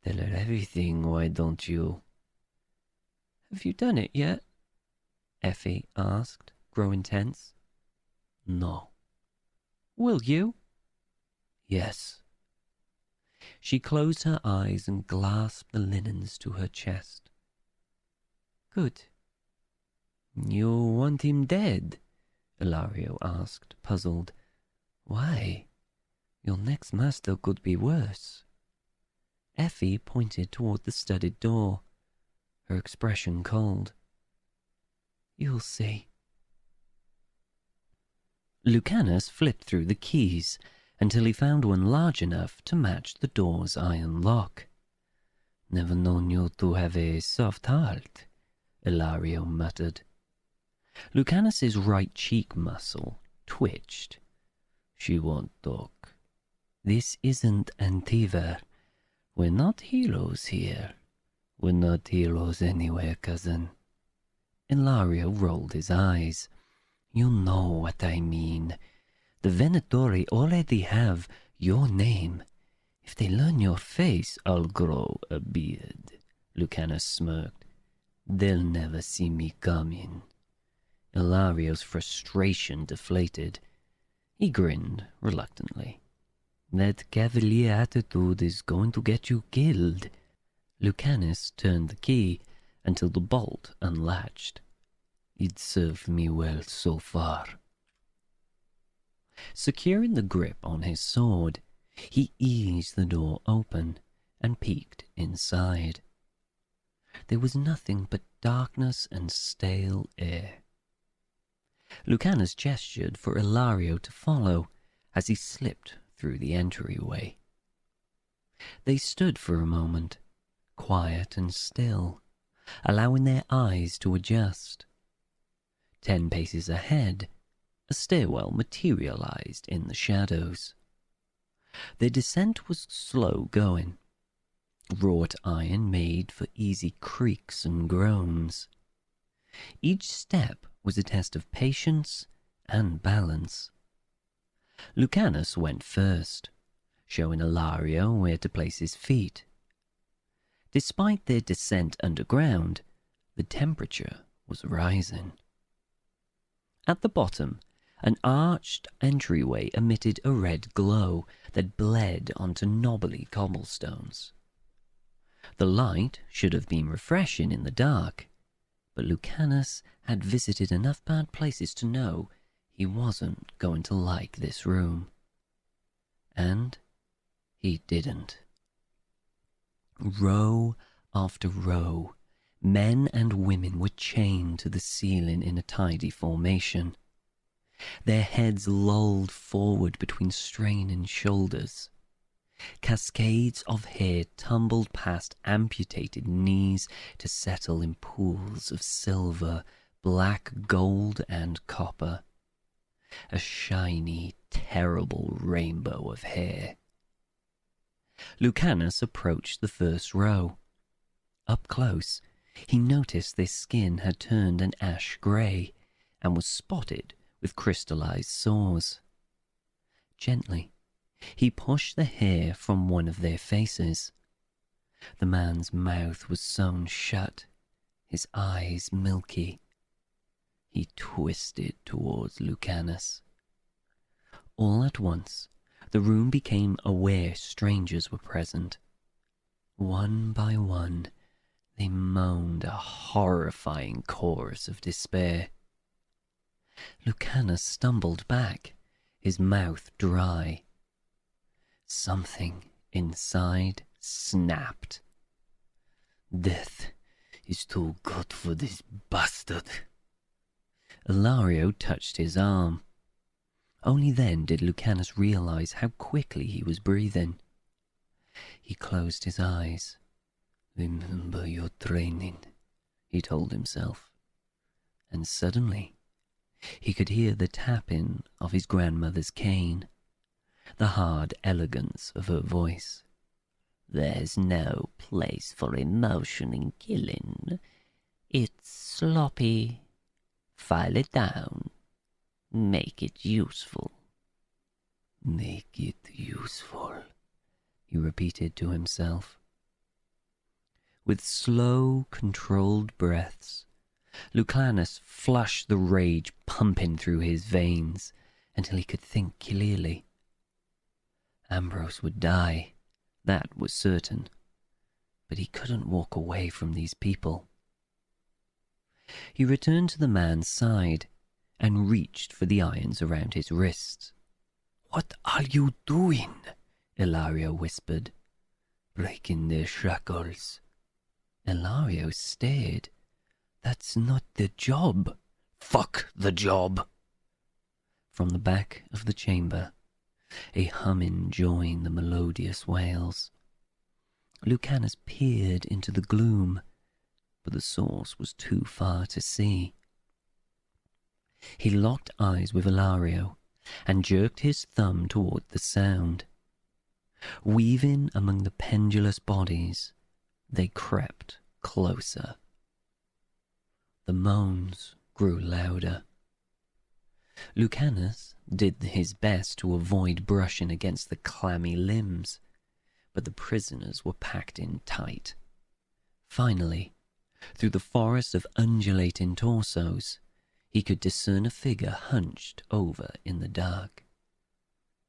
Tell her everything, why don't you? Have you done it yet? Effie asked, growing tense. No. Will you? Yes. She closed her eyes and clasped the linens to her chest. Good. You want him dead? Ilario asked, puzzled. Why? Your next master could be worse. Effie pointed toward the studded door, her expression cold. You'll see. Lucanus flipped through the keys until he found one large enough to match the door's iron lock. Never known you to have a soft heart, Ilario muttered. Lucanus's right cheek muscle twitched. She won't talk. This isn't Antiva. We're not heroes here. We're not heroes anywhere, cousin. Ilario rolled his eyes. You know what I mean. The Venatori already have your name. If they learn your face, I'll grow a beard. Lucanus smirked. They'll never see me coming. Ilario's frustration deflated. He grinned reluctantly. That cavalier attitude is going to get you killed. Lucanus turned the key until the bolt unlatched. It served me well so far. Securing the grip on his sword, he eased the door open and peeked inside. There was nothing but darkness and stale air. Lucanus gestured for Ilario to follow as he slipped through the entryway. They stood for a moment, quiet and still, allowing their eyes to adjust. 10 paces ahead, a stairwell materialized in the shadows. Their descent was slow going. Wrought iron made for easy creaks and groans. Each step was a test of patience and balance. Lucanus went first, showing Ilario where to place his feet. Despite their descent underground, the temperature was rising. At the bottom, an arched entryway emitted a red glow that bled onto knobbly cobblestones. The light should have been refreshing in the dark, but Lucanus had visited enough bad places to know he wasn't going to like this room. And he didn't. Row after row, men and women were chained to the ceiling in a tidy formation. Their heads lolled forward between straining shoulders. Cascades of hair tumbled past amputated knees to settle in pools of silver, black, gold, and copper. A shiny, terrible rainbow of hair. Lucanus approached the first row. Up close, he noticed their skin had turned an ash grey and was spotted with crystallized sores. Gently, he pushed the hair from one of their faces. The man's mouth was sewn shut, his eyes milky. He twisted towards Lucanus. All at once, the room became aware strangers were present. One by one, they moaned a horrifying chorus of despair. Lucanus stumbled back, his mouth dry. Something inside snapped. Death is too good for this bastard. Ilario touched his arm. Only then did Lucanus realize how quickly he was breathing. He closed his eyes. Remember your training, he told himself. And suddenly, he could hear the tapping of his grandmother's cane, the hard elegance of her voice. There's no place for emotion in killing. It's sloppy. File it down. Make it useful. Make it useful, he repeated to himself. With slow, controlled breaths, Lucanus flushed the rage pumping through his veins until he could think clearly. Ambrose would die, that was certain, but he couldn't walk away from these people. He returned to the man's side and reached for the irons around his wrists. What are you doing? Ilario whispered. Breaking their shackles. Ilario stared. That's not the job. Fuck the job. From the back of the chamber, a humming joined the melodious wails. Lucanus peered into the gloom, but the source was too far to see. He locked eyes with Ilario and jerked his thumb toward the sound. Weaving among the pendulous bodies, they crept closer. The moans grew louder. Lucanus did his best to avoid brushing against the clammy limbs, but the prisoners were packed in tight. Finally, through the forest of undulating torsos, he could discern a figure hunched over in the dark.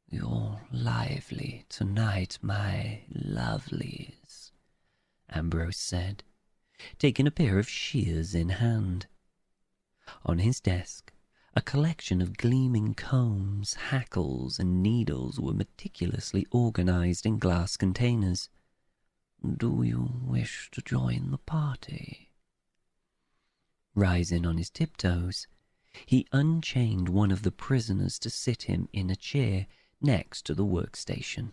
You're lively tonight, my lovelies, Ambrose said, taking a pair of shears in hand. On his desk, a collection of gleaming combs, hackles, and needles were meticulously organized in glass containers. Do you wish to join the party? Rising on his tiptoes, he unchained one of the prisoners to sit him in a chair next to the workstation.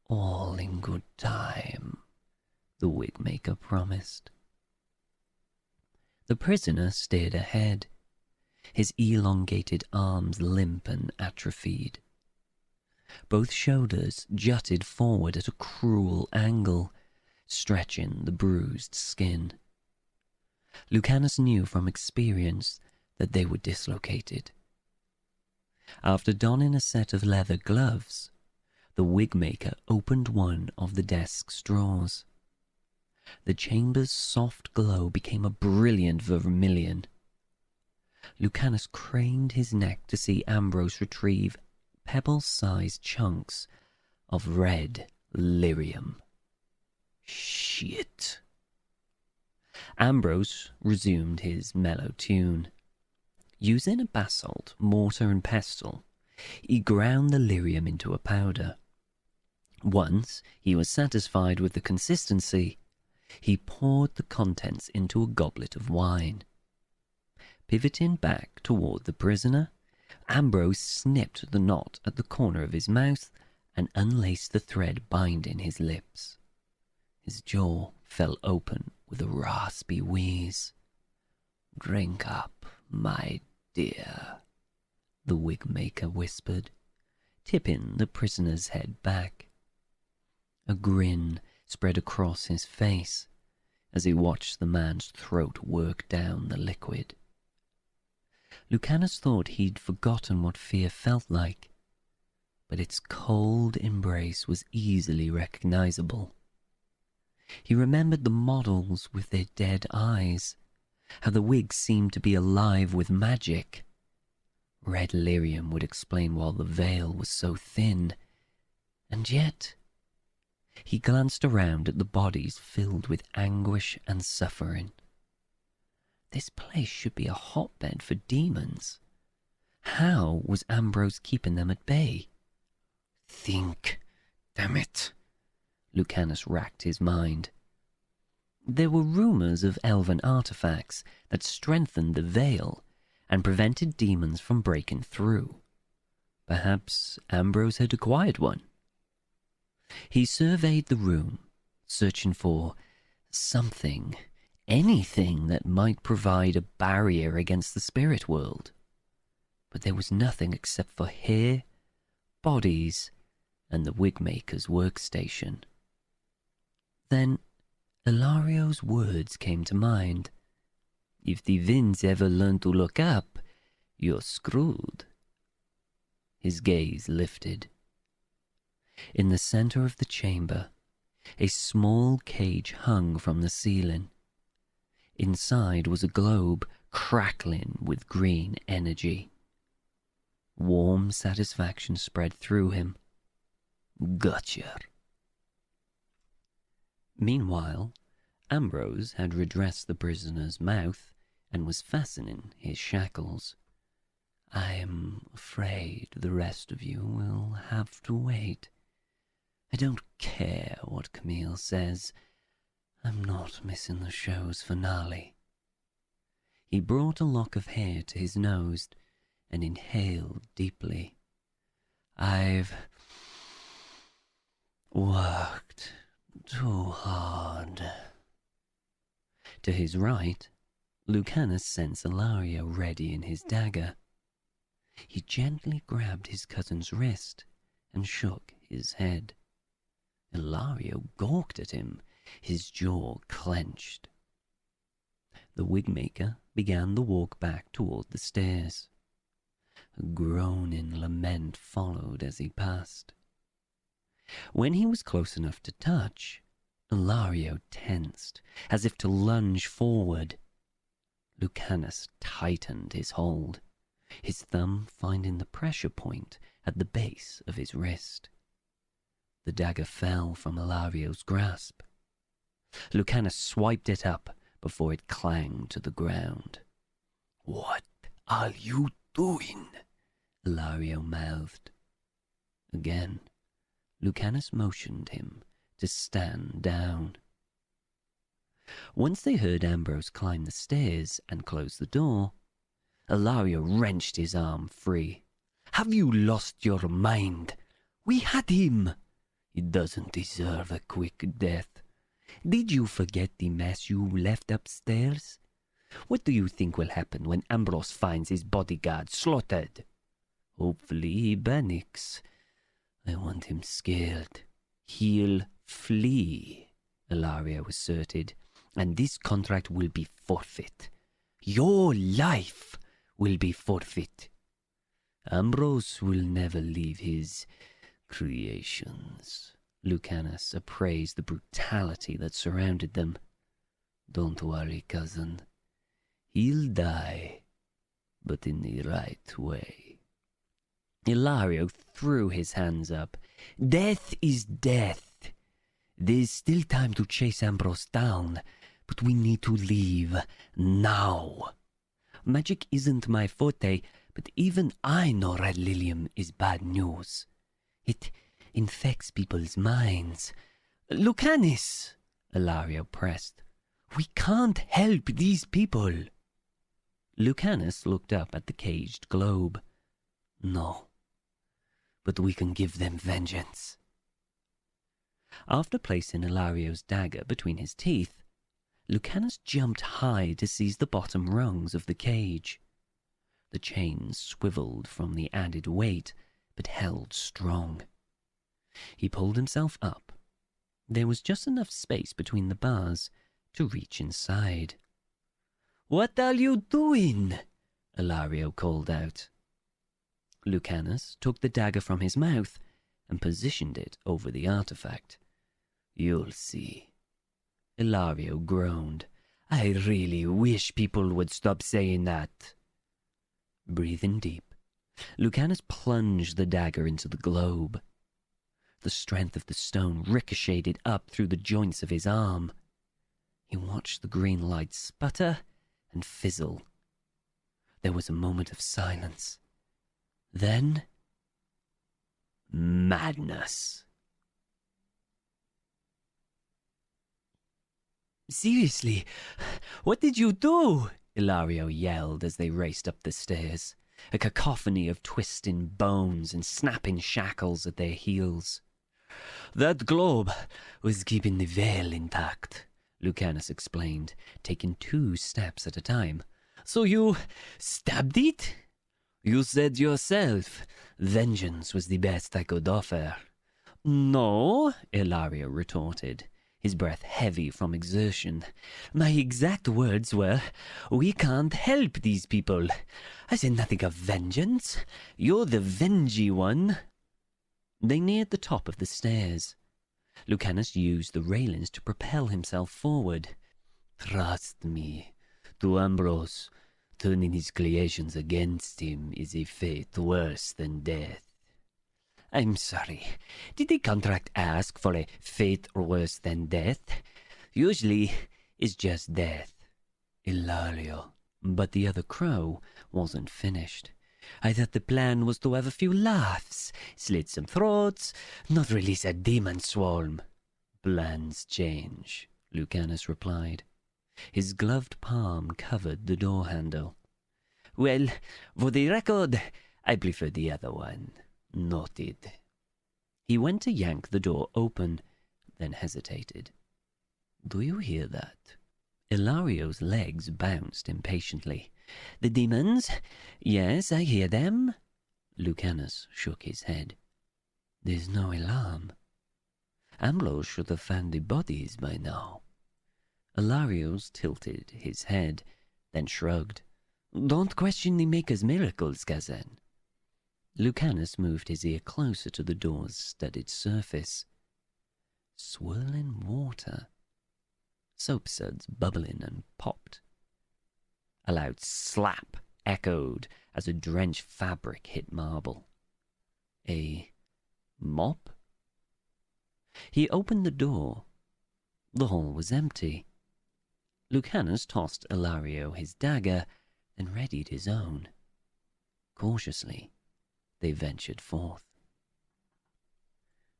All in good time, the Wigmaker promised. The prisoner stared ahead, his elongated arms limp and atrophied. Both shoulders jutted forward at a cruel angle, stretching the bruised skin. Lucanus knew from experience that they were dislocated. After donning a set of leather gloves, the Wigmaker opened one of the desk's drawers. The chamber's soft glow became a brilliant vermilion. Lucanus craned his neck to see Ambrose retrieve pebble-sized chunks of red lyrium. Shit. Ambrose resumed his mellow tune. Using a basalt mortar and pestle, he ground the lyrium into a powder. Once he was satisfied with the consistency, he poured the contents into a goblet of wine. Pivoting back toward the prisoner, Ambrose snipped the knot at the corner of his mouth and unlaced the thread binding his lips. His jaw fell open with a raspy wheeze. "Drink up, my dear," the Wigmaker whispered, tipping the prisoner's head back. A grin spread across his face as he watched the man's throat work down the liquid. Lucanus thought he'd forgotten what fear felt like, but its cold embrace was easily recognizable. He remembered the models with their dead eyes, how the wigs seemed to be alive with magic. Red lyrium would explain why the veil was so thin, and yet... He glanced around at the bodies filled with anguish and suffering. This place should be a hotbed for demons. How was Ambrose keeping them at bay? Think, damn it. Lucanus racked his mind. There were rumors of elven artifacts that strengthened the veil and prevented demons from breaking through. Perhaps Ambrose had acquired one. He surveyed the room, searching for something, anything that might provide a barrier against the spirit world. But there was nothing except for hair, bodies, and the Wigmaker's workstation. Then Ilario's words came to mind. If the winds ever learn to look up, you're screwed. His gaze lifted. In the center of the chamber, a small cage hung from the ceiling. Inside was a globe crackling with green energy. Warm satisfaction spread through him. Gotcha. Meanwhile, Ambrose had redressed the prisoner's mouth and was fastening his shackles. "I am afraid the rest of you will have to wait. I don't care what Camille says. I'm not missing the show's finale." He brought a lock of hair to his nose and inhaled deeply. "I've worked too hard." To his right, Lucanus sensed Ilario readying his dagger. He gently grabbed his cousin's wrist and shook his head. Ilario gawked at him, his jaw clenched. The Wigmaker began the walk back toward the stairs. A groaning lament followed as he passed. When he was close enough to touch, Ilario tensed, as if to lunge forward. Lucanus tightened his hold, his thumb finding the pressure point at the base of his wrist. The dagger fell from Ilario's grasp. Lucanus swiped it up before it clanged to the ground. "What are you doing?" Ilario mouthed. Again, Lucanus motioned him to stand down. Once they heard Ambrose climb the stairs and close the door, Ilario wrenched his arm free. "Have you lost your mind? We had him. He doesn't deserve a quick death. Did you forget the mess you left upstairs? What do you think will happen when Ambrose finds his bodyguard slaughtered? Hopefully he panics. I want him scared. He'll flee," Ilario asserted, "and this contract will be forfeit. Your life will be forfeit. Ambrose will never leave his creations." Lucanus appraised the brutality that surrounded them. "Don't worry, cousin. He'll die, but in the right way." Ilario threw his hands up. "Death is death. There's still time to chase Ambrose down, but we need to leave now. Magic isn't my forte, but even I know red lilium is bad news. It infects people's minds." "Lucanus!" Ilario pressed. "We can't help these people." Lucanus looked up at the caged globe. "No, but we can give them vengeance. After placing Ilario's dagger between his teeth, Lucanus jumped high to seize the bottom rungs of the cage. The chains swiveled from the added weight, but held strong. He pulled himself up. There was just enough space between the bars to reach inside. "What are you doing?" Ilario called out. Lucanus took the dagger from his mouth and positioned it over the artifact. "You'll see." Ilario groaned. "I really wish people would stop saying that." Breathing deep, Lucanus plunged the dagger into the globe. The strength of the stone ricocheted up through the joints of his arm. He watched the green light sputter and fizzle. There was a moment of silence. Then, madness. "Seriously, what did you do?" Ilario yelled as they raced up the stairs, a cacophony of twisting bones and snapping shackles at their heels. "That globe was keeping the veil intact," Lucanus explained, taking 2 steps at a time. "So you stabbed it? You said yourself vengeance was the best I could offer." "No," Ilario retorted, his breath heavy from exertion. "My exact words were, we can't help these people. I said nothing of vengeance. You're the vengy one." They neared the top of the stairs. Lucanus used the railings to propel himself forward. "Trust me, to Ambrose, turning his creations against him is a fate worse than death." "I'm sorry. Did the contract ask for a fate worse than death? Usually, it's just death." "Ilario." But the other crow wasn't finished. "I thought the plan was to have a few laughs, slit some throats, not release a demon swarm." "Plans change," Lucanus replied. His gloved palm covered the door handle. "Well, for the record, I prefer the other one. Noted." He went to yank the door open, then hesitated. "Do you hear that?" Ilario's legs bounced impatiently. "The demons? Yes, I hear them." Lucanus shook his head. "There's no alarm. Ambrose should have found the bodies by now." Ilarios tilted his head, then shrugged. "Don't question the Maker's miracles, cousin." Lucanus moved his ear closer to the door's studded surface. Swirling water. Soap suds bubbling and popped. A loud slap echoed as a drenched fabric hit marble. A mop? He opened the door. The hall was empty. Lucanus tossed Ilario his dagger and readied his own. Cautiously, they ventured forth.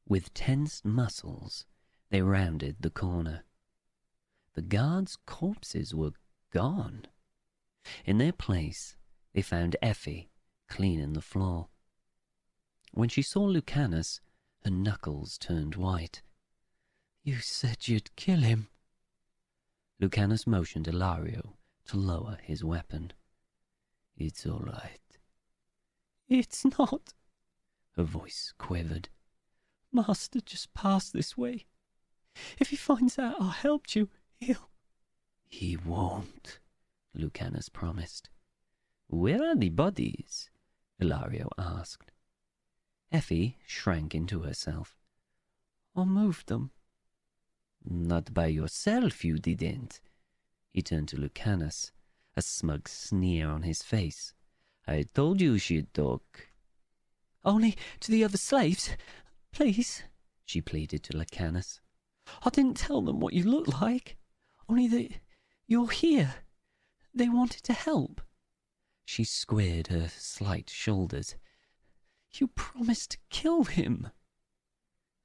With tensed muscles, they rounded the corner. The guards' corpses were gone. In their place, they found Effie cleaning the floor. When she saw Lucanus, her knuckles turned white. "You said you'd kill him." Lucanus motioned Ilario to lower his weapon. "It's all right." "It's not." Her voice quivered. "Master just passed this way. If he finds out I helped you, he'll—" "He won't," Lucanus promised. "Where are the bodies?" Ilario asked. Effie shrank into herself. "I moved them." "Not by yourself, you didn't." He turned to Lucanus, a smug sneer on his face. "I told you she'd talk." "Only to the other slaves, please," she pleaded to Lucanus. "I didn't tell them what you look like, only that you're here. They wanted to help." She squared her slight shoulders. "You promised to kill him."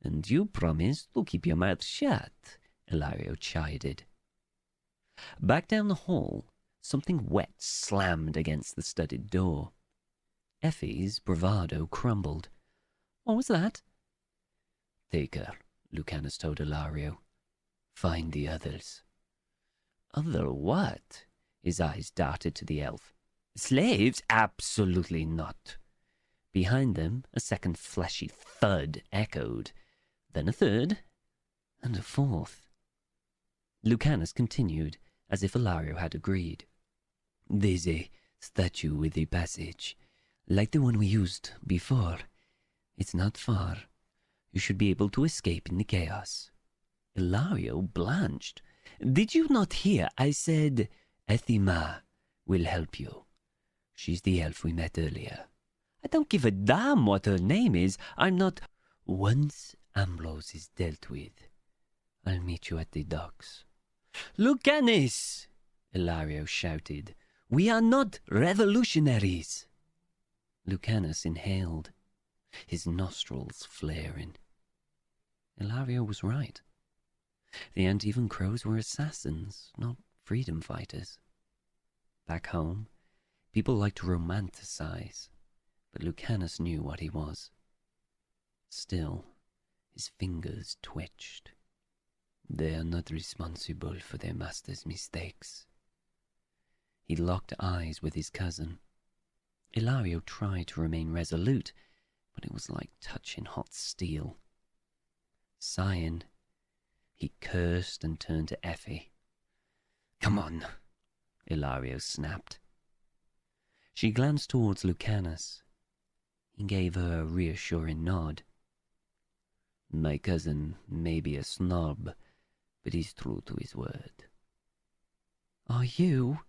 "And you promised to keep your mouth shut," Ilario chided. Back down the hall, something wet slammed against the studded door. Effie's bravado crumbled. What was that? Take her, Lucanus told Ilario. Find the others. Other what? His eyes darted to the elf. Slaves? Absolutely not. Behind them, a second fleshy thud echoed, then a third, and a fourth. Lucanus continued, as if Ilario had agreed. There's a statue with a passage, like the one we used before. It's not far. You should be able to escape in the chaos. Ilario blanched. Did you not hear? I said, Ethima will help you. She's the elf we met earlier. I don't give a damn what her name is. I'm not... Once Ambrose is dealt with, I'll meet you at the docks. Lucanus! Ilario shouted. We are not revolutionaries. Lucanus inhaled, his nostrils flaring. Ilario was right. The Antivan Crows were assassins, not freedom fighters. Back home, people liked to romanticize, but Lucanus knew what he was. Still, his fingers twitched. They are not responsible for their master's mistakes. He locked eyes with his cousin. Ilario tried to remain resolute, but it was like touching hot steel. Sighing, he cursed and turned to Effie. Come on, Ilario snapped. She glanced towards Lucanus. He gave her a reassuring nod. My cousin may be a snob, but he's true to his word. Are you?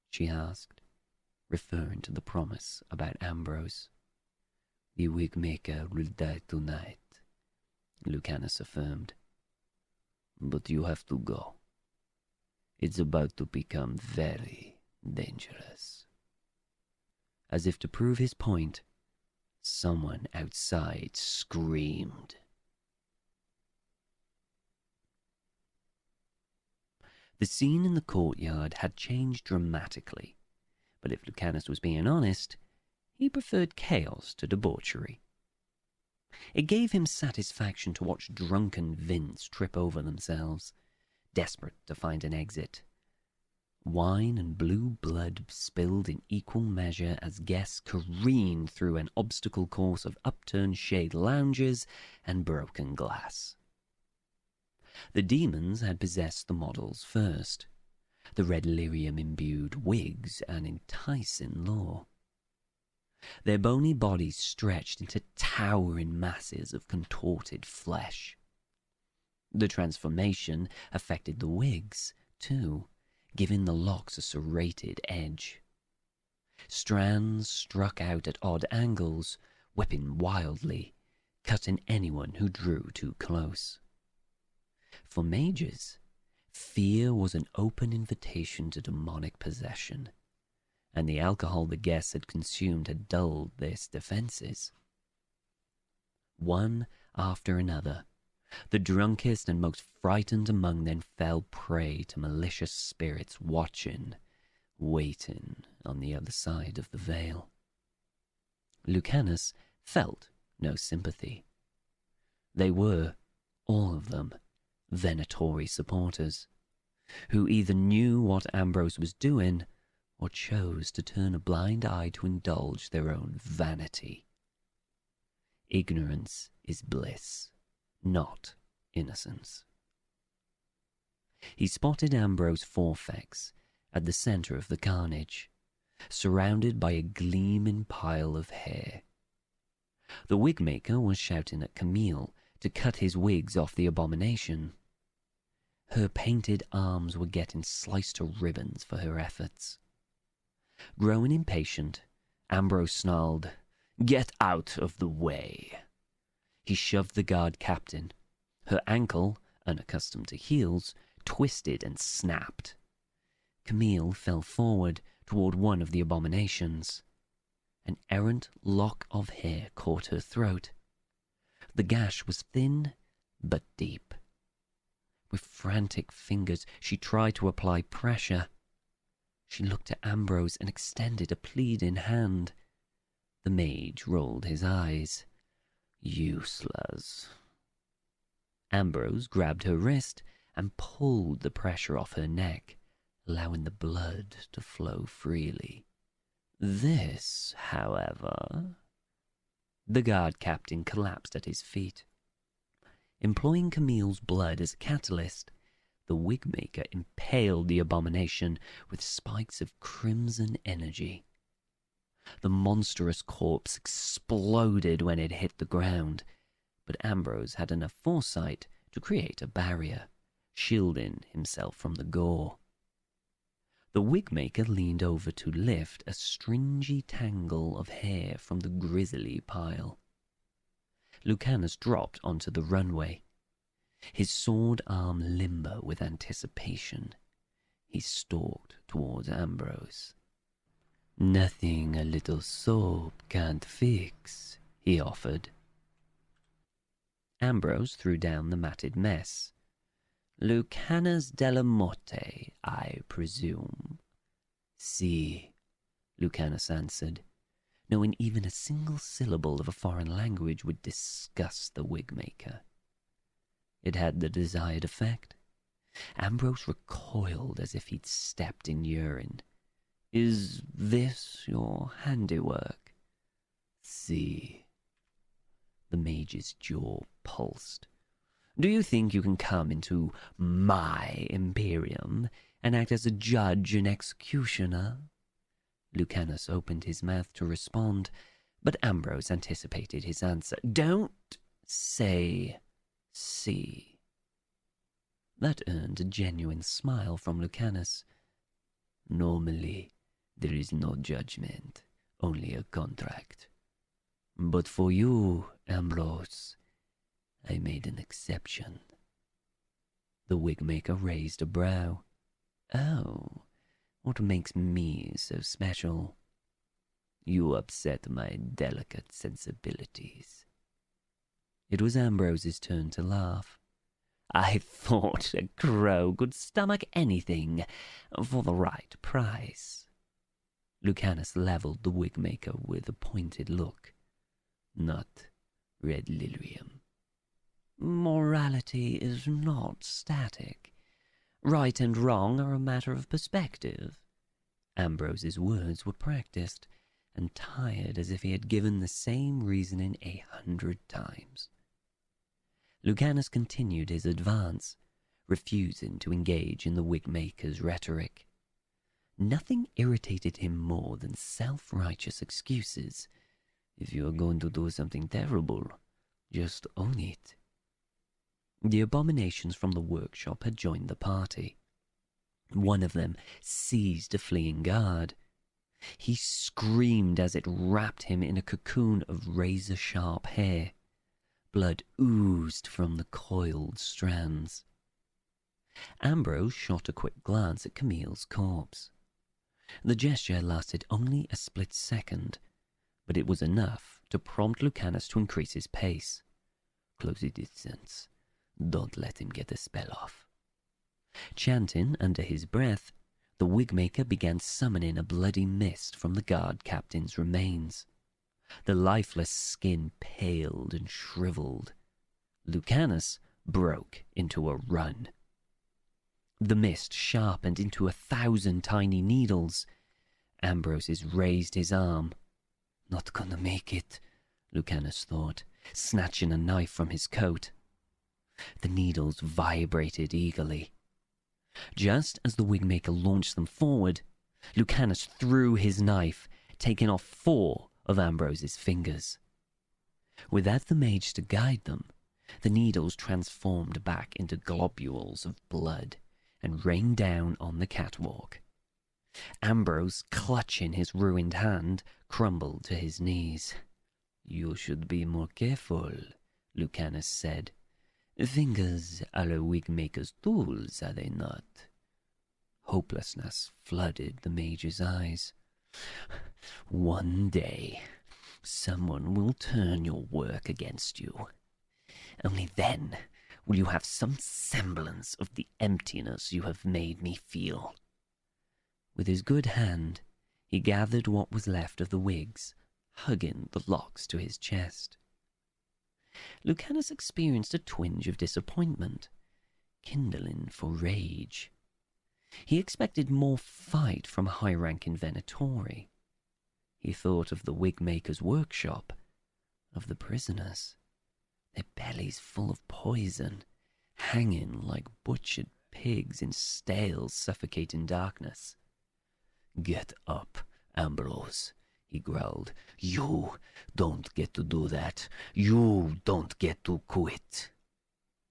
She asked, referring to the promise about Ambrose. The Wigmaker will die tonight, Lucanus affirmed. But you have to go. It's about to become very dangerous. As if to prove his point, someone outside screamed. The scene in the courtyard had changed dramatically, but if Lucanus was being honest, he preferred chaos to debauchery. It gave him satisfaction to watch drunken Vints trip over themselves, desperate to find an exit. Wine and blue blood spilled in equal measure as guests careened through an obstacle course of upturned shade lounges and broken glass. The demons had possessed the models first. The red lyrium-imbued wigs an enticing lure. Their bony bodies stretched into towering masses of contorted flesh. The transformation affected the wigs, too, giving the locks a serrated edge. Strands struck out at odd angles, whipping wildly, cutting anyone who drew too close. For mages, fear was an open invitation to demonic possession, and the alcohol the guests had consumed had dulled their defenses. One after another, the drunkest and most frightened among them fell prey to malicious spirits watching, waiting on the other side of the veil. Lucanus felt no sympathy. They were, all of them, Venatori supporters, who either knew what Ambrose was doing or chose to turn a blind eye to indulge their own vanity. Ignorance is bliss, not innocence. He spotted Ambrose Forfex at the center of the carnage, surrounded by a gleaming pile of hair. The Wigmaker was shouting at Camille to cut his wigs off the abomination. Her painted arms were getting sliced to ribbons for her efforts. Growing impatient, Ambrose snarled, "Get out of the way!" He shoved the guard captain. Her ankle, unaccustomed to heels, twisted and snapped. Camille fell forward toward one of the abominations. An errant lock of hair caught her throat. The gash was thin but deep. With frantic fingers, she tried to apply pressure. She looked at Ambrose and extended a pleading hand. The mage rolled his eyes. Useless. Ambrose grabbed her wrist and pulled the pressure off her neck, allowing the blood to flow freely. This, however... The guard captain collapsed at his feet. Employing Camille's blood as a catalyst, the Wigmaker impaled the abomination with spikes of crimson energy. The monstrous corpse exploded when it hit the ground, but Ambrose had enough foresight to create a barrier, shielding himself from the gore. The Wigmaker leaned over to lift a stringy tangle of hair from the grisly pile. Lucanus dropped onto the runway, his sword arm limber with anticipation. He stalked towards Ambrose. "Nothing a little soap can't fix," he offered. Ambrose threw down the matted mess. "Lucanus della Morte, I presume." "Si," Lucanus answered, knowing even a single syllable of a foreign language would disgust the Wigmaker. It had the desired effect. Ambrose recoiled as if he'd stepped in urine. "Is this your handiwork?" "Si." The mage's jaw pulsed. "Do you think you can come into my Imperium and act as a judge and executioner?" Lucanus opened his mouth to respond, but Ambrose anticipated his answer. "Don't say si." That earned a genuine smile from Lucanus. "Normally, there is no judgment, only a contract. But for you, Ambrose, I made an exception." The Wigmaker raised a brow. "Oh, what makes me so special?" "You upset my delicate sensibilities." It was Ambrose's turn to laugh. "I thought a crow could stomach anything for the right price." Lucanus leveled the Wigmaker with a pointed look. "Not Red Lilium." "Morality is not static. Right and wrong are a matter of perspective." Ambrose's words were practiced and tired as if he had given the same reasoning 100 times. Lucanus continued his advance, refusing to engage in the Wigmaker's rhetoric. Nothing irritated him more than self-righteous excuses. If you are going to do something terrible, just own it. The abominations from the workshop had joined the party. One of them seized a fleeing guard. He screamed as it wrapped him in a cocoon of razor-sharp hair. Blood oozed from the coiled strands. Ambrose shot a quick glance at Camille's corpse. The gesture lasted only a split second, but it was enough to prompt Lucanus to increase his pace. "Close the distance. Don't let him get a spell off." Chanting under his breath, the Wigmaker began summoning a bloody mist from the guard captain's remains. The lifeless skin paled and shriveled. Lucanus broke into a run. The mist sharpened into 1,000 tiny needles. Ambrose raised his arm. "Not gonna make it," Lucanus thought, snatching a knife from his coat. The needles vibrated eagerly. Just as the Wigmaker launched them forward, Lucanus threw his knife, taking off 4 of Ambrose's fingers. Without the mage to guide them, the needles transformed back into globules of blood and rained down on the catwalk. Ambrose, clutching his ruined hand, crumbled to his knees. "You should be more careful," Lucanus said. "Fingers are a Wigmaker's tools, are they not?" Hopelessness flooded the mage's eyes. "One day, someone will turn your work against you. Only then will you have some semblance of the emptiness you have made me feel." With his good hand, he gathered what was left of the wigs, hugging the locks to his chest. Lucanus experienced a twinge of disappointment, kindling for rage. He expected more fight from a high-ranking Venatori. He thought of the Wigmaker's workshop, of the prisoners, their bellies full of poison, hanging like butchered pigs in stale, suffocating darkness. "Get up, Ambrose," he growled. "You don't get to do that. You don't get to quit."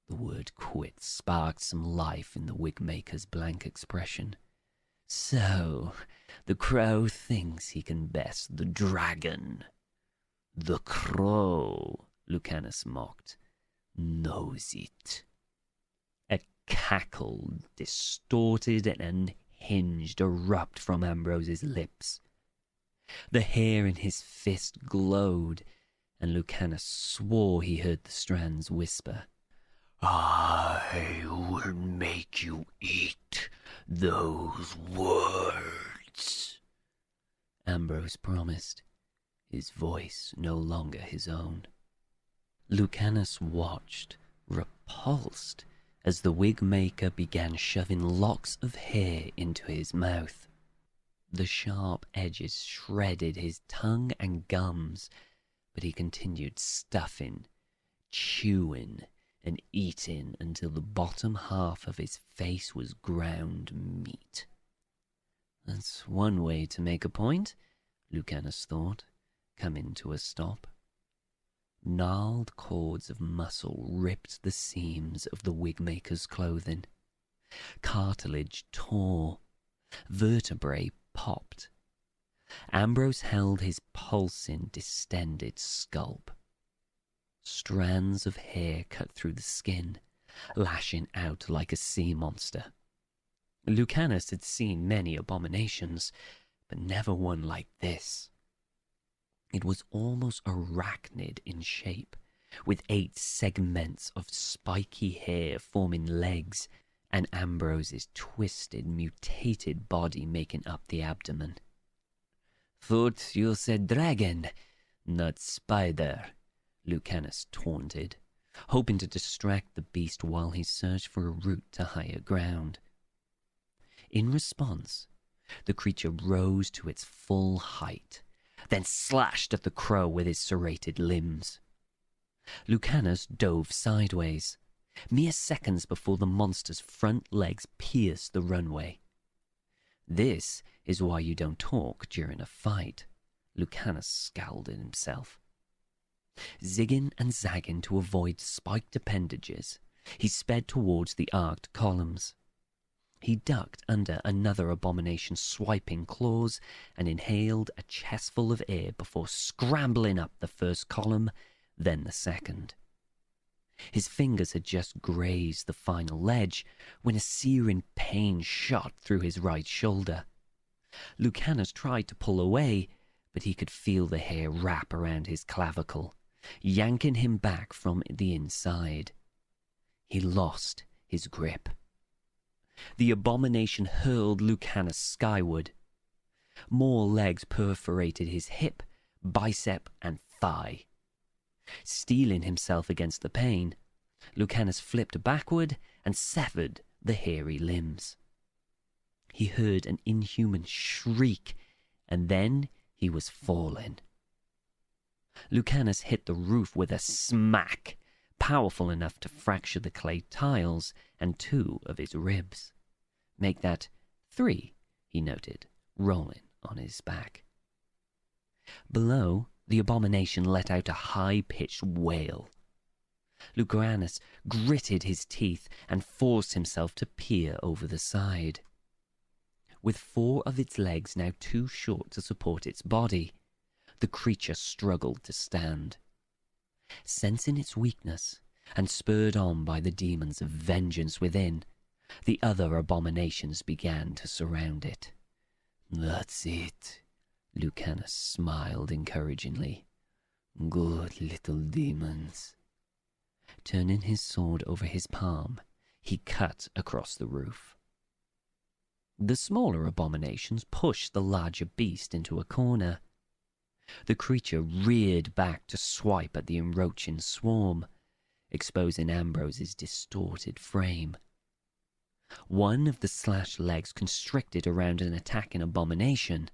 The word quit sparked some life in the Wigmaker's blank expression. "So, the crow thinks he can best the dragon." "The crow," Lucanus mocked, "knows it." A cackle, distorted and unhinged, erupted from Ambrose's lips. The hair in his fist glowed, and Lucanus swore he heard the strands whisper, "I will make you eat those words." Ambrose promised, his voice no longer his own. Lucanus watched, repulsed, as the Wigmaker began shoving locks of hair into his mouth. The sharp edges shredded his tongue and gums, but he continued stuffing, chewing, and eating until the bottom half of his face was ground meat. That's one way to make a point, Lucanus thought, coming to a stop. Gnarled cords of muscle ripped the seams of the Wigmaker's clothing. Cartilage tore. Vertebrae popped. Ambrose held his pulsing, distended scalp. Strands of hair cut through the skin, lashing out like a sea monster. Lucanus had seen many abominations, but never one like this. It was almost arachnid in shape, with 8 segments of spiky hair forming legs, and Ambrose's twisted, mutated body making up the abdomen. "Thought you said dragon, not spider," Lucanus taunted, hoping to distract the beast while he searched for a route to higher ground. In response, the creature rose to its full height, then slashed at the crow with his serrated limbs. Lucanus dove sideways, mere seconds before the monster's front legs pierced the runway. This is why you don't talk during a fight, Lucanus scowled at himself. Zigging and zagging to avoid spiked appendages, he sped towards the arced columns. He ducked under another abomination's swiping claws and inhaled a chestful of air before scrambling up the first column, then the second. His fingers had just grazed the final ledge when a searing pain shot through his right shoulder. Lucanus tried to pull away, but he could feel the hair wrap around his clavicle, yanking him back from the inside. He lost his grip. The abomination hurled Lucanus skyward. More legs perforated his hip, bicep, and thigh. Steeling himself against the pain, Lucanus flipped backward and severed the hairy limbs. He heard an inhuman shriek, and then he was falling. Lucanus hit the roof with a smack, powerful enough to fracture the clay tiles and 2 of his ribs. Make that 3, he noted, rolling on his back. Below, the abomination let out a high-pitched wail. Lucanus gritted his teeth and forced himself to peer over the side. With 4 of its legs now too short to support its body, the creature struggled to stand. Sensing its weakness, and spurred on by the demons of vengeance within, the other abominations began to surround it. "That's it," Lucanus smiled encouragingly. "Good little demons." Turning his sword over his palm, he cut across the roof. The smaller abominations pushed the larger beast into a corner. The creature reared back to swipe at the encroaching swarm, exposing Ambrose's distorted frame. One of the slashed legs constricted around an attacking abomination.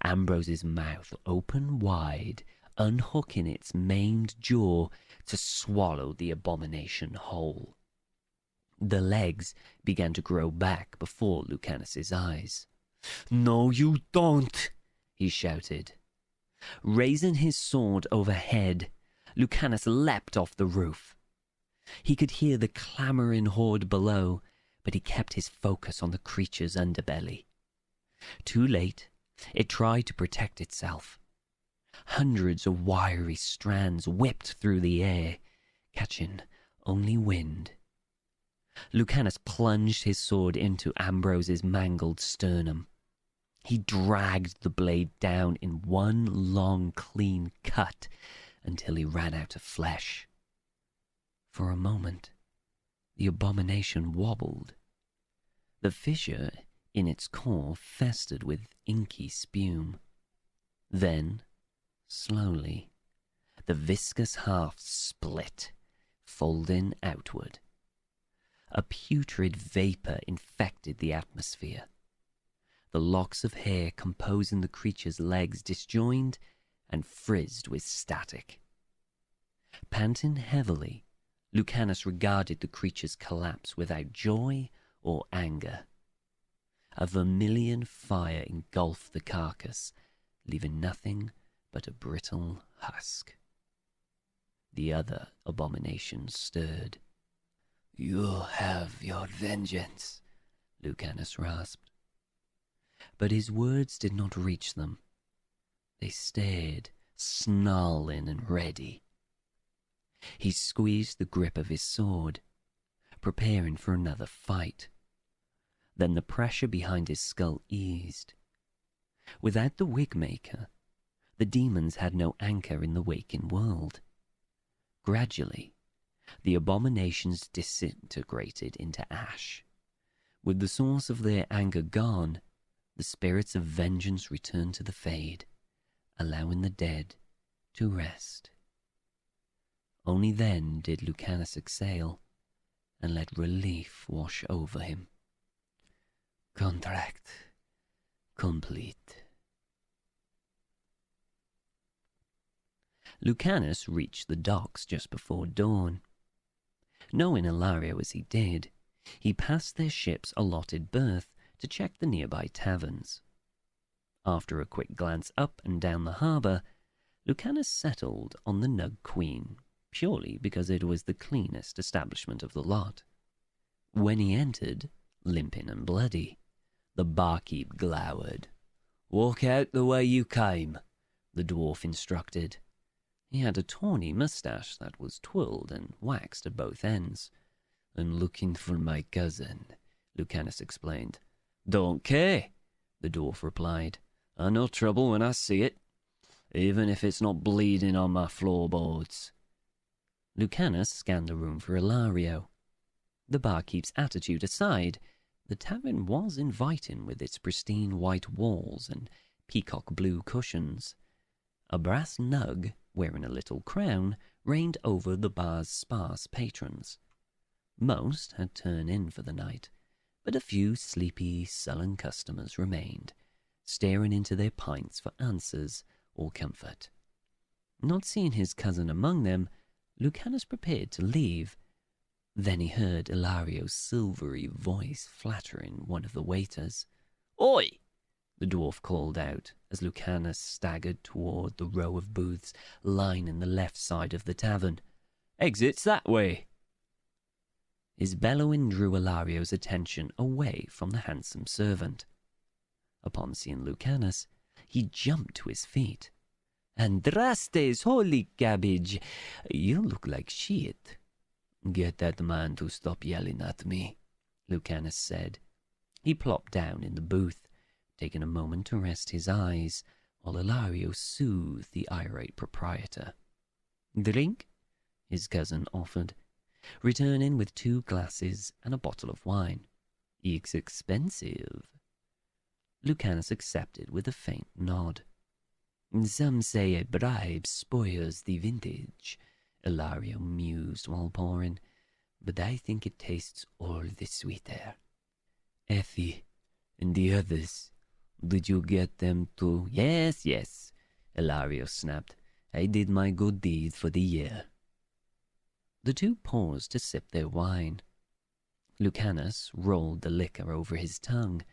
Ambrose's mouth opened wide, unhooking its maimed jaw to swallow the abomination whole. The legs began to grow back before Lucanus's eyes. "No, you don't!" he shouted. Raising his sword overhead, Lucanus leapt off the roof. He could hear the clamouring horde below, but he kept his focus on the creature's underbelly. Too late, it tried to protect itself. Hundreds of wiry strands whipped through the air, catching only wind. Lucanus plunged his sword into Ambrose's mangled sternum. He dragged the blade down in one long, clean cut until he ran out of flesh. For a moment, the abomination wobbled. The fissure in its core festered with inky spume. Then, slowly, the viscous half split, folding outward. A putrid vapor infected the atmosphere. The locks of hair composing the creature's legs disjoined and frizzed with static. Panting heavily, Lucanus regarded the creature's collapse without joy or anger. A vermilion fire engulfed the carcass, leaving nothing but a brittle husk. The other abominations stirred. "You'll have your vengeance," Lucanus rasped. But his words did not reach them. They stared, snarling and ready. He squeezed the grip of his sword, preparing for another fight. Then the pressure behind his skull eased. Without the Wigmaker, the demons had no anchor in the waking world. Gradually, the abominations disintegrated into ash. With the source of their anger gone, the spirits of vengeance returned to the Fade, allowing the dead to rest. Only then did Lucanus exhale and let relief wash over him. Contract complete. Lucanus reached the docks just before dawn. Knowing Ilario as he did, he passed their ship's allotted berth to check the nearby taverns. After a quick glance up and down the harbour, Lucanus settled on the Nug Queen, purely because it was the cleanest establishment of the lot. When he entered, limping and bloody, the barkeep glowered. "Walk out the way you came," the dwarf instructed. He had a tawny moustache that was twirled and waxed at both ends. "I'm looking for my cousin," Lucanus explained. "Don't care," the dwarf replied. "I know trouble when I see it, even if it's not bleeding on my floorboards." Lucanus scanned the room for Ilario. The barkeep's attitude aside, the tavern was inviting with its pristine white walls and peacock blue cushions. A brass nug, wearing a little crown, reigned over the bar's sparse patrons. Most had turned in for the night, but a few sleepy, sullen customers remained, staring into their pints for answers or comfort. Not seeing his cousin among them, Lucanus prepared to leave. Then he heard Ilario's silvery voice flattering one of the waiters. "Oi!" the dwarf called out as Lucanus staggered toward the row of booths lining the left side of the tavern. "Exit's that way." His bellowing drew Ilario's attention away from the handsome servant. Upon seeing Lucanus, he jumped to his feet. "Andrastes, holy cabbage! You look like shit." "Get that man to stop yelling at me," Lucanus said. He plopped down in the booth, taking a moment to rest his eyes, while Ilario soothed the irate proprietor. "Drink?" his cousin offered, returning with 2 glasses and a bottle of wine. "It's expensive." Lucanus accepted with a faint nod. Some say a bribe spoils the vintage, Ilario mused while pouring, but I think it tastes all the sweeter. Effie, and the others, did you get them to... Yes, yes, Ilario snapped. I did my good deed for the year. The two paused to sip their wine. Lucanus rolled the liquor over his tongue.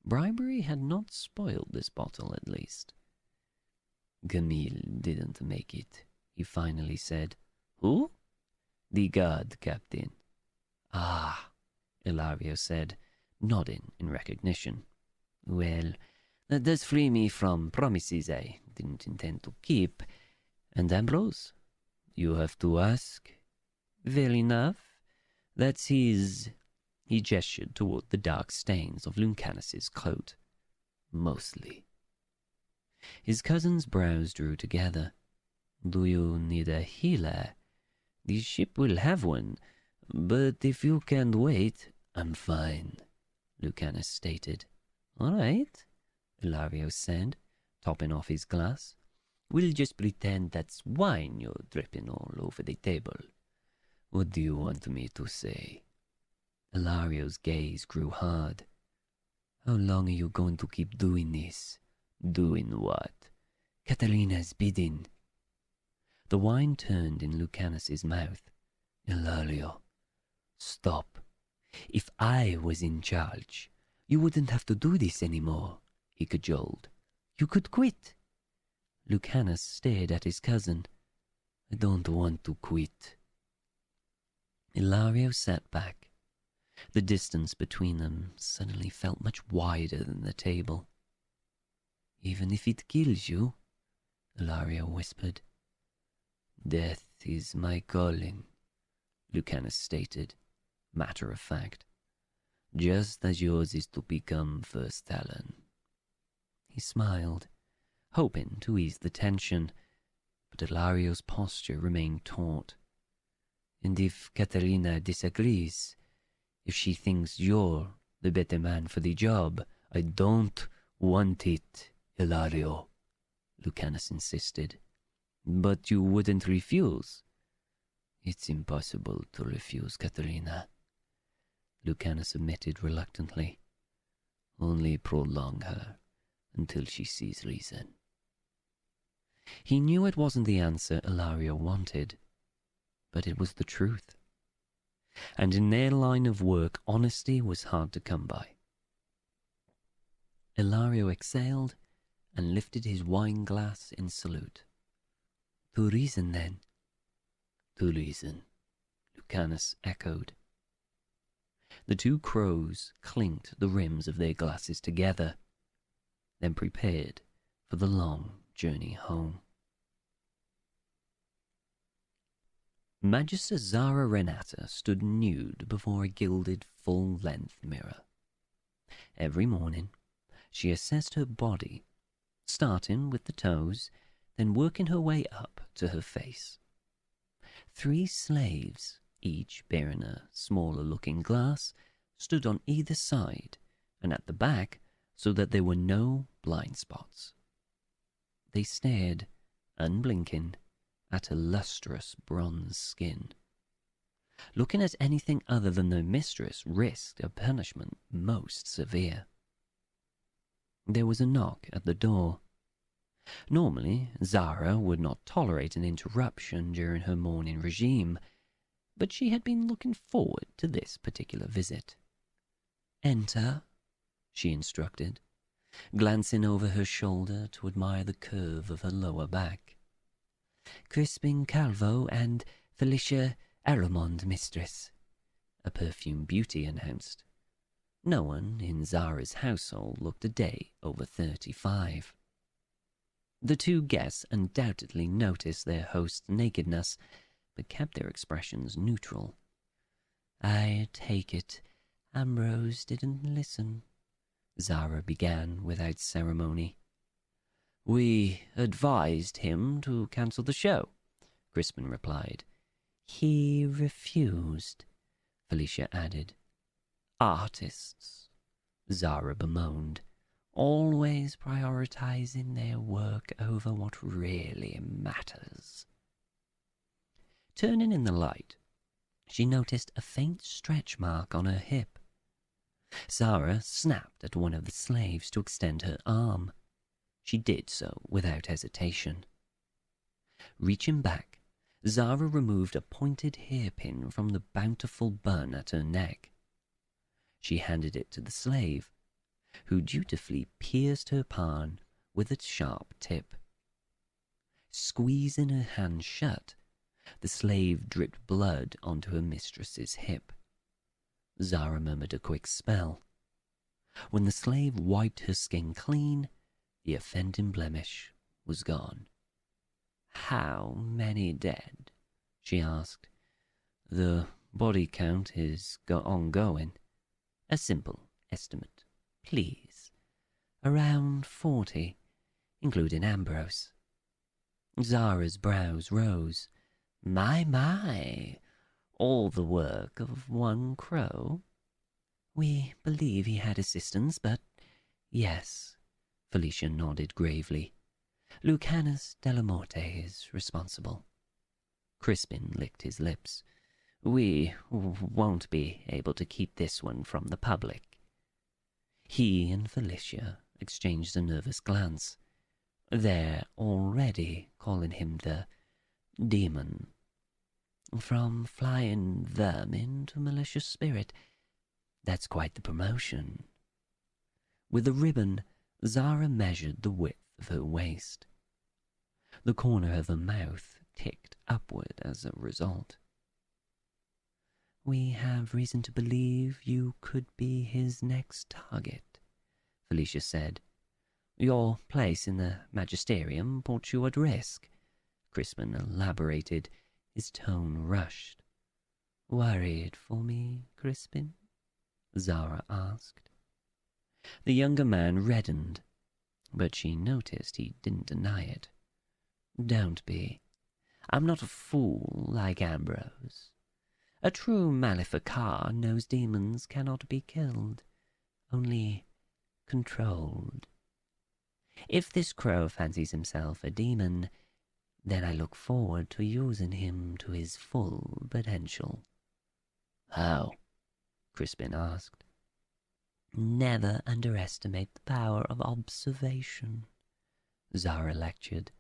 Bribery had not spoiled this bottle, at least. Camille didn't make it, he finally said. Who? The guard captain. Ah, Ilario said, nodding in recognition. Well, that does free me from promises I didn't intend to keep. And Ambrose, you have to ask. Well enough. That's his... He gestured toward the dark stains of Lucanus's coat. Mostly. His cousin's brows drew together. Do you need a healer? The ship will have one, but if you can't wait, I'm fine, Lucanus stated. All right, Ilario said, topping off his glass. We'll just pretend that's wine you're dripping all over the table. What do you want me to say? Ilario's gaze grew hard. How long are you going to keep doing this? Doing what? Catalina's bidding. The wine turned in Lucanus's mouth. Ilario, stop. If I was in charge, you wouldn't have to do this anymore, he cajoled. You could quit. Lucanus stared at his cousin. I don't want to quit. Ilario sat back. The distance between them suddenly felt much wider than the table. Even if it kills you, Ilario whispered. Death is my calling, Lucanus stated, matter of fact, just as yours is to become First Talon. He smiled, hoping to ease the tension, but Ilario's posture remained taut. And if Katerina disagrees, if she thinks you're the better man for the job, I don't want it, Ilario, Lucanus insisted. But you wouldn't refuse. It's impossible to refuse, Katerina, Lucanus admitted reluctantly. Only prolong her until she sees reason. He knew it wasn't the answer Ilario wanted, but it was the truth. And in their line of work, honesty was hard to come by. Ilario exhaled and lifted his wine glass in salute. To reason, then? To reason, Lucanus echoed. The two crows clinked the rims of their glasses together, then prepared for the long journey home. Magister Zara Renata stood nude before a gilded full-length mirror. Every morning, she assessed her body, starting with the toes, then working her way up to her face. 3 slaves, each bearing a smaller-looking glass, stood on either side and at the back so that there were no blind spots. They stared, unblinking, at her lustrous bronze skin. Looking at anything other than their mistress risked a punishment most severe. There was a knock at the door. Normally, Zara would not tolerate an interruption during her morning regime, but she had been looking forward to this particular visit. Enter, she instructed, glancing over her shoulder to admire the curve of her lower back. Crispin Calvo and Felicia Aramond, mistress, a perfumed beauty announced. No one in Zara's household looked a day over 35. The two guests undoubtedly noticed their host's nakedness, but kept their expressions neutral. I take it Ambrose didn't listen, Zara began without ceremony. We advised him to cancel the show, Crispin replied. He refused, Felicia added. Artists, Zara bemoaned, always prioritizing their work over what really matters. Turning in the light, she noticed a faint stretch mark on her hip. Zara snapped at one of the slaves to extend her arm. She did so without hesitation. Reaching back, Zara removed a pointed hairpin from the bountiful bun at her neck. She handed it to the slave, who dutifully pierced her palm with its sharp tip. Squeezing her hand shut, the slave dripped blood onto her mistress's hip. Zara murmured a quick spell. When the slave wiped her skin clean, the offending blemish was gone. "How many dead?" she asked. "The body count is ongoing. A simple estimate, please. Around 40, including Ambrose." Zara's brows rose. My, all the work of one crow? "We believe he had assistance, but yes," Felicia nodded gravely. "Lucanus Delamorte is responsible." Crispin licked his lips. "We won't be able to keep this one from the public." He and Felicia exchanged a nervous glance. They're already calling him the demon. From flying vermin to malicious spirit, that's quite the promotion. With a ribbon, Zara measured the width of her waist. The corner of her mouth ticked upward as a result. "We have reason to believe you could be his next target," Felicia said. "Your place in the magisterium puts you at risk," Crispin elaborated, his tone rushed. "Worried for me, Crispin?" Zara asked. The younger man reddened, but she noticed he didn't deny it. "Don't be. I'm not a fool like Ambrose. A true Maleficar knows demons cannot be killed, only controlled. If this crow fancies himself a demon, then I look forward to using him to his full potential." "How?" Crispin asked. "Never underestimate the power of observation," Zara lectured.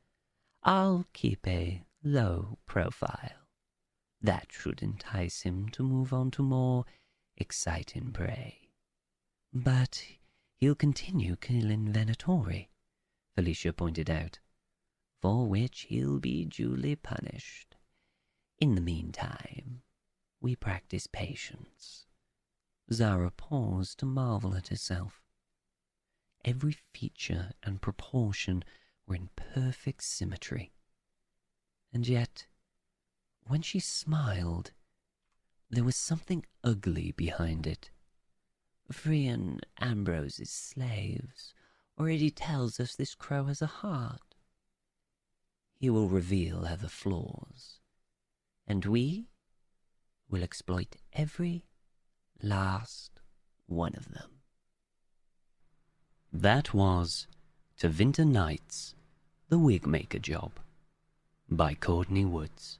"I'll keep a low profile. That should entice him to move on to more exciting prey. But he'll continue killing Venatori," Felicia pointed out, "for which he'll be duly punished. In the meantime, we practice patience." Zara paused to marvel at herself. Every feature and proportion were in perfect symmetry. And yet, when she smiled, there was something ugly behind it. Freeing Ambrose's slaves already tells us this crow has a heart. He will reveal other flaws, and we will exploit every last one of them. That was Tevinter Nights, The Wigmaker Job by Courtney Woods.